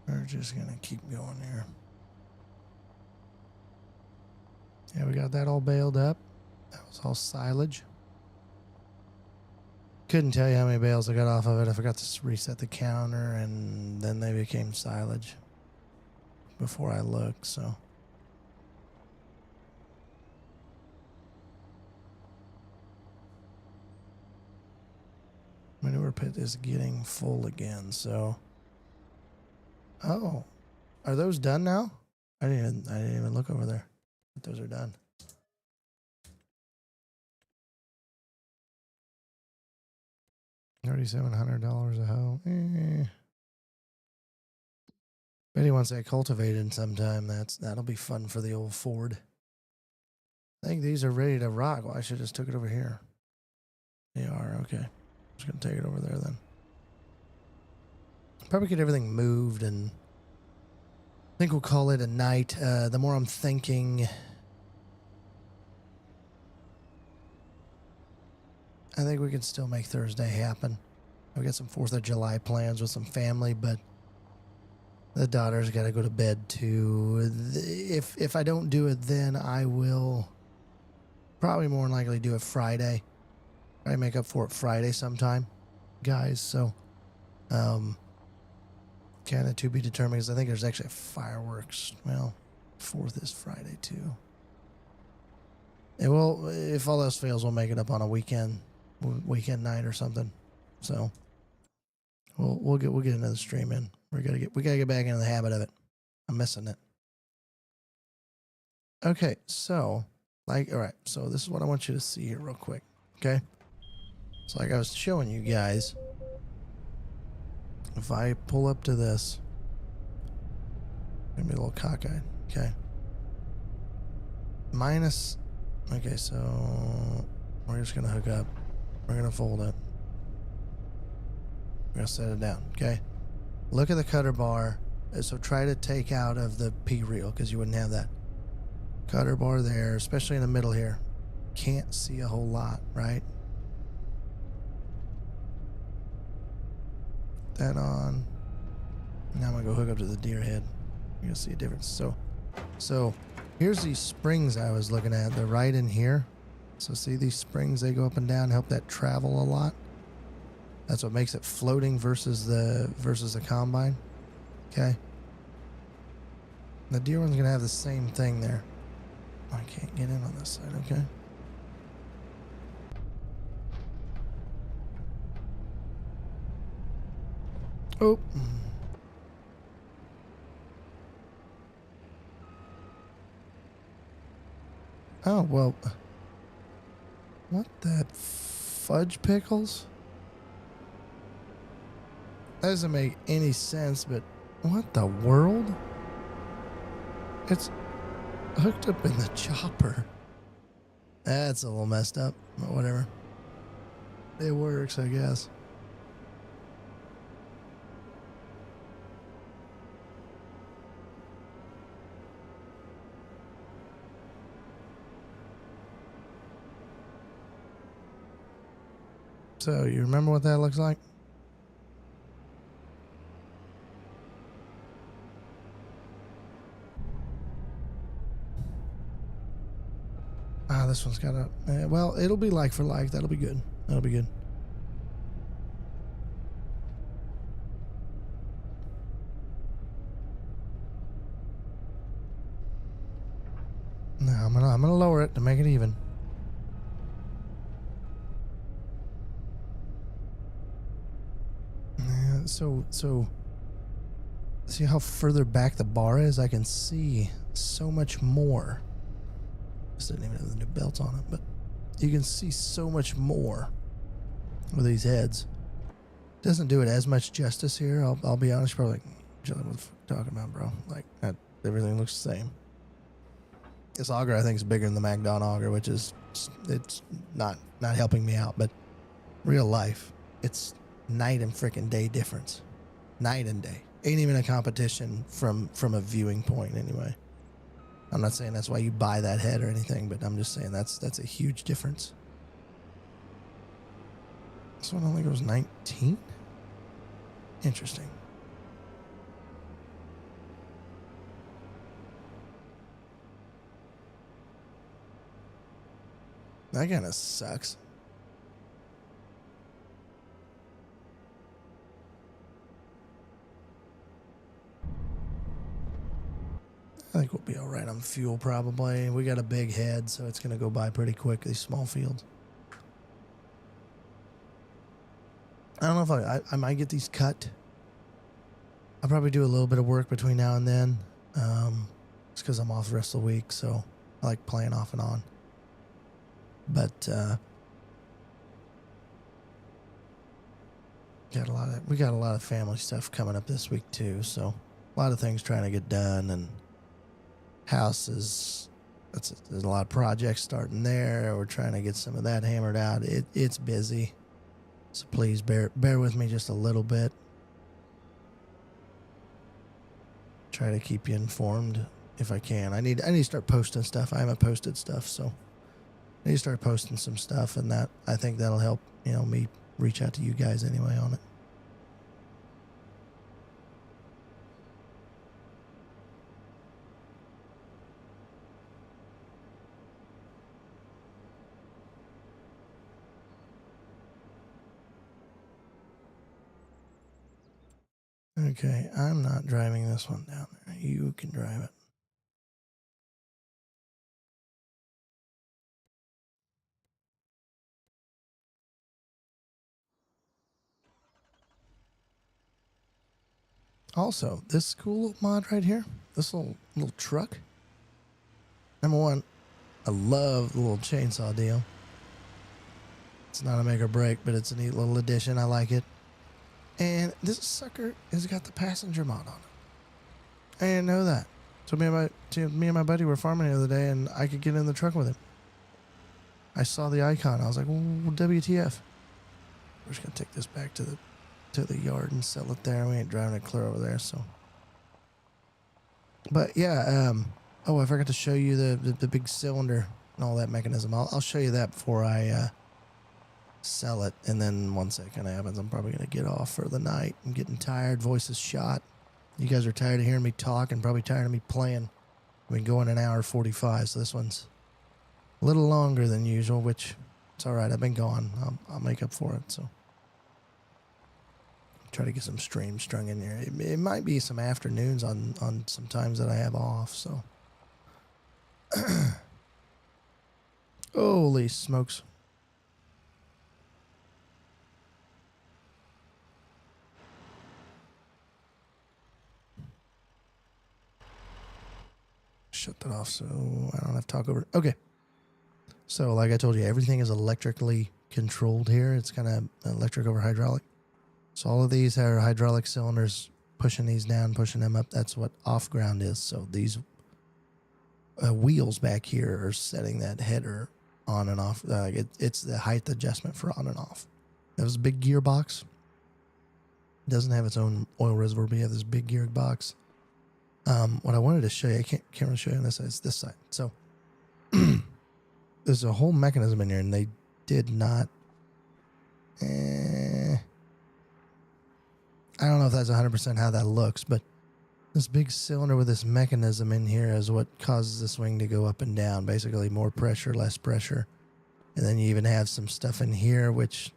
We're just going to keep going here. Yeah, we got that all baled up. That was all silage. Couldn't tell you how many bales I got off of it. I forgot to reset the counter, and then they became silage before I looked, so. Manure pit is getting full again, so. Oh, are those done now? I didn't even look over there. But those are done. $3,700 a hoe. Bet he wants that cultivated sometime. That'll be fun for the old Ford. I think these are ready to rock. Well, I should just took it over here. They are, okay. I'm just gonna take it over there then. Probably get everything moved, and I think we'll call it a night. The more I'm thinking, I think we can still make Thursday happen. I've got some 4th of July plans with some family, but the daughter's got to go to bed too. If I don't do it then, I will probably more than likely do it Friday. I make up for it Friday sometime, guys. So, kind of to be determined, because I think there's actually fireworks. Well, 4th is Friday too. It will, if all else fails, we'll make it up on a weekend night or something. So we'll get another stream in. We gotta get back into the habit of it. I'm missing it. Okay, so all right, so this is what I want you to see here real quick. Okay, so like I was showing you guys, if I pull up to this, gonna be a little cockeyed. Okay, minus. Okay, so we're just gonna hook up. We're gonna fold it. We're gonna set it down. Okay. Look at the cutter bar. So try to take out of the P reel, because you wouldn't have that. Cutter bar there, especially in the middle here. Can't see a whole lot, right? That on. Now I'm gonna go hook up to the deer head. You're gonna see a difference. So here's these springs I was looking at. They're right in here. So see these springs, they go up and down, help that travel a lot. That's what makes it floating versus the combine. Okay. The deer one's gonna have the same thing there. I can't get in on this side, okay? Oh. Oh, well. What the fudge pickles? That doesn't make any sense, but what the world? It's hooked up in the chopper. That's a little messed up, but whatever. It works, I guess. So, you remember what that looks like? Ah, this one's got a... well, it'll be like for like. That'll be good. That'll be good. Now I'm gonna lower it to make it even. So see how further back the bar is? I can see so much more. This didn't even have the new belts on it, but you can see so much more with these heads. Doesn't do it as much justice here. I'll be honest, probably like, what the fuck you talking about, bro? Like, everything looks the same. This auger I think is bigger than the Magdon auger, which is, it's not helping me out, but real life, it's night and freaking day difference. Night and day. Ain't even a competition from a viewing point anyway. I'm not saying that's why you buy that head or anything, but I'm just saying that's a huge difference. This one only goes 19? Interesting. That kind of sucks. I think we'll be all right on fuel probably. We got a big head, so it's going to go by pretty quick, these small fields. I don't know if I might get these cut. I'll probably do a little bit of work between now and then. It's because I'm off the rest of the week, so I like playing off and on. But we got a lot of family stuff coming up this week too, so a lot of things trying to get done, and houses. There's a lot of projects starting there. We're trying to get some of that hammered out. It's busy, so please bear with me just a little bit. Try to keep you informed if I can. I need to start posting stuff. I haven't posted stuff, so I need to start posting some stuff, and that I think that'll help, me reach out to you guys anyway on it. Okay, I'm not driving this one down there. You can drive it. Also, this cool little mod right here, this little truck. Number one, I love the little chainsaw deal. It's not a make or break, but it's a neat little addition. I like it. And this sucker has got the passenger mod on it. I didn't know that. So me and my buddy were farming the other day, and I could get in the truck with him. I saw the icon. I was like, well, WTF? We're just gonna take this back to the yard and sell it there. We ain't driving it clear over there, so. But yeah, I forgot to show you the big cylinder and all that mechanism. I'll show you that before I sell it, and then once that kind of happens, I'm probably gonna get off for the night. I'm getting tired, voice is shot. You guys are tired of hearing me talk and probably tired of me playing. We've been going an hour 45, so this one's a little longer than usual, which it's all right. I've been gone. I'll make up for it. So try to get some streams strung in there. It might be some afternoons on some times that I have off. So holy smokes. Shut that off so I don't have to talk over it. Okay. So like I told you, everything is electrically controlled here. It's kind of electric over hydraulic. So all of these are hydraulic cylinders pushing these down, pushing them up. That's what off ground is. So these wheels back here are setting that header on and off. It's the height adjustment for on and off. That was a big gearbox. It doesn't have its own oil reservoir, but you have this big gearbox. What I wanted to show you, I can't really show you on this side, it's this side. So there's a whole mechanism in here, and they did not. I don't know if that's 100% how that looks, but this big cylinder with this mechanism in here is what causes this wing to go up and down. Basically, more pressure, less pressure, and then you even have some stuff in here, which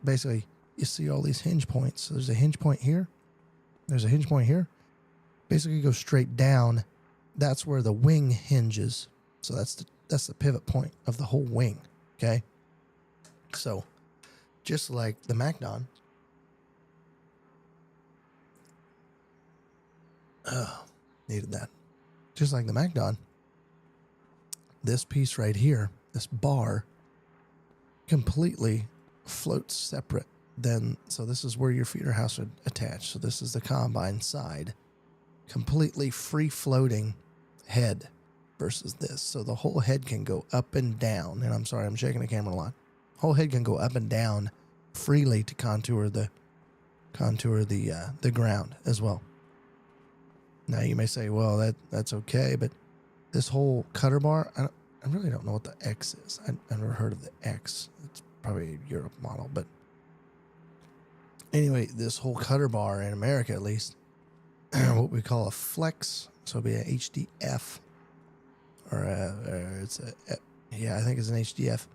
basically you see all these hinge points. So there's a hinge point here. There's a hinge point here. Basically go straight down. That's where the wing hinges. So that's the pivot point of the whole wing. Okay. So just like the Magdon, Oh, needed that. Just like the MacDon, this piece right here, this bar, completely floats separate. So this is where your feeder house would attach. So this is the combine side, completely free floating head versus this. So the whole head can go up and down. And I'm sorry, I'm shaking the camera a lot. Whole head can go up and down freely to contour the ground as well. Now you may say, well, that's okay, but this whole cutter bar, I really don't know what the X is. I've never heard of the X. It's probably a Europe model, but anyway, this whole cutter bar in America, at least, what we call a flex, so it'll be an HDF, I think it's an HDF.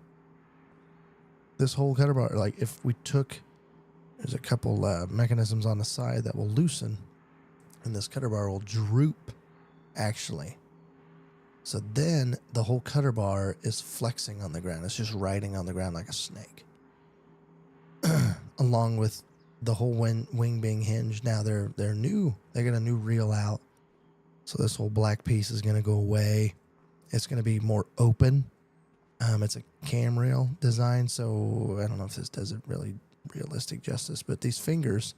This whole cutter bar, like if we took, there's a couple mechanisms on the side that will loosen, and this cutter bar will droop, actually. So then the whole cutter bar is flexing on the ground. It's just riding on the ground like a snake. Along with the whole wing being hinged. Now they're new. They got a new reel out. So this whole black piece is going to go away. It's going to be more open. It's a cam reel design. So I don't know if this does it really realistic justice, but these fingers,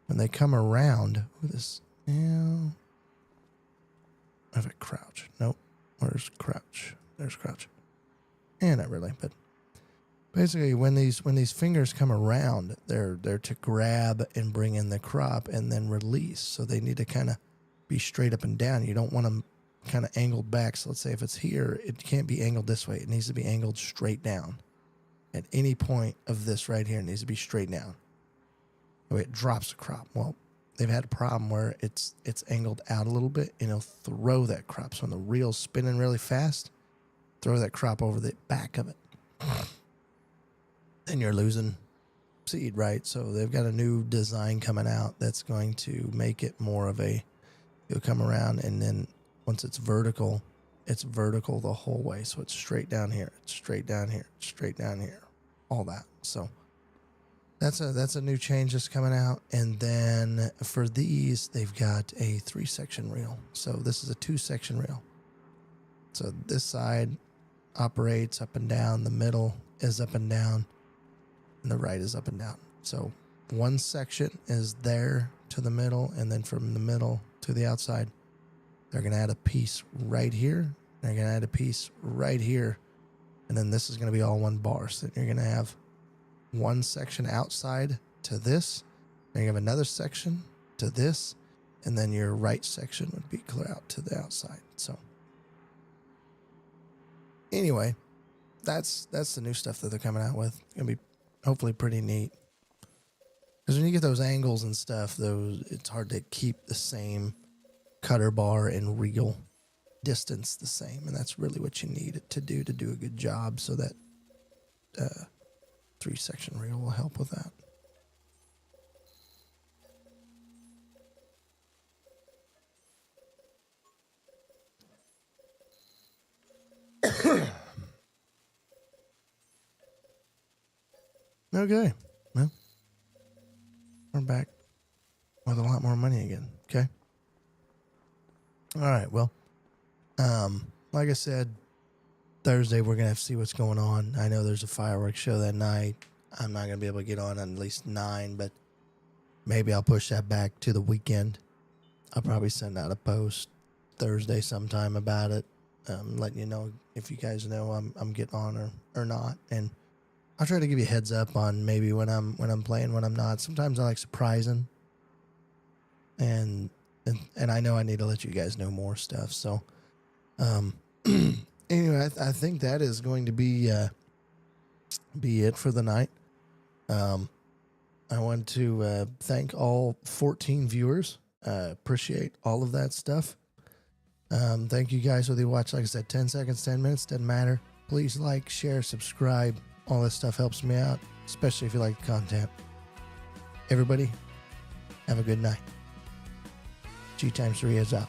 when they come around, I have a crouch. Nope. Where's crouch? There's crouch. Not really, but basically when these fingers come around, they're to grab and bring in the crop and then release. So they need to kind of be straight up and down. You don't want them kind of angled back. So let's say if it's here, it can't be angled this way. It needs to be angled straight down. At any point of this right here, it needs to be straight down. The way it drops the crop. Well, they've had a problem where it's angled out a little bit and it'll throw that crop. So when the reel's spinning really fast, throw that crop over the back of it. Then you're losing seed, right? So they've got a new design coming out that's going to make it more of it'll come around, and then once it's vertical the whole way. So it's straight down here, it's straight down here, it's straight down here, all that. So that's a new change that's coming out. And then for these, they've got a 3-section reel. So this is a 2-section reel. So this side operates up and down. The middle is up and down. And the right is up and down. So one section is there to the middle. And then from the middle to the outside, they're going to add a piece right here. They're going to add a piece right here. And then this is going to be all one bar. So you're going to have one section outside to this, then you have another section to this, and then your right section would be clear out to the outside. So anyway, that's the new stuff that they're coming out with. It's gonna be hopefully pretty neat. Because when you get those angles and stuff, it's hard to keep the same cutter bar and reel distance the same, and that's really what you need it to do a good job. So that 3-section reel will help with that. Okay, well, we're back with a lot more money again. Okay. All right. Well, like I said, Thursday we're gonna have to see what's going on. I know there's a fireworks show that night. I'm not gonna be able to get on at least 9, but maybe I'll push that back to the weekend. I'll probably send out a post Thursday sometime about it, letting you know if you guys know I'm getting on or not, and I'll try to give you a heads up on maybe when I'm playing, when I'm not. Sometimes I like surprising, and I know I need to let you guys know more stuff. So, anyway, I think that is going to be it for the night. I want to thank all 14 viewers. Appreciate all of that stuff. Thank you guys whether you watch, like I said, 10 seconds, 10 minutes, doesn't matter. Please like, share, subscribe. All this stuff helps me out, especially if you like the content. Everybody, have a good night. G times 3 is out.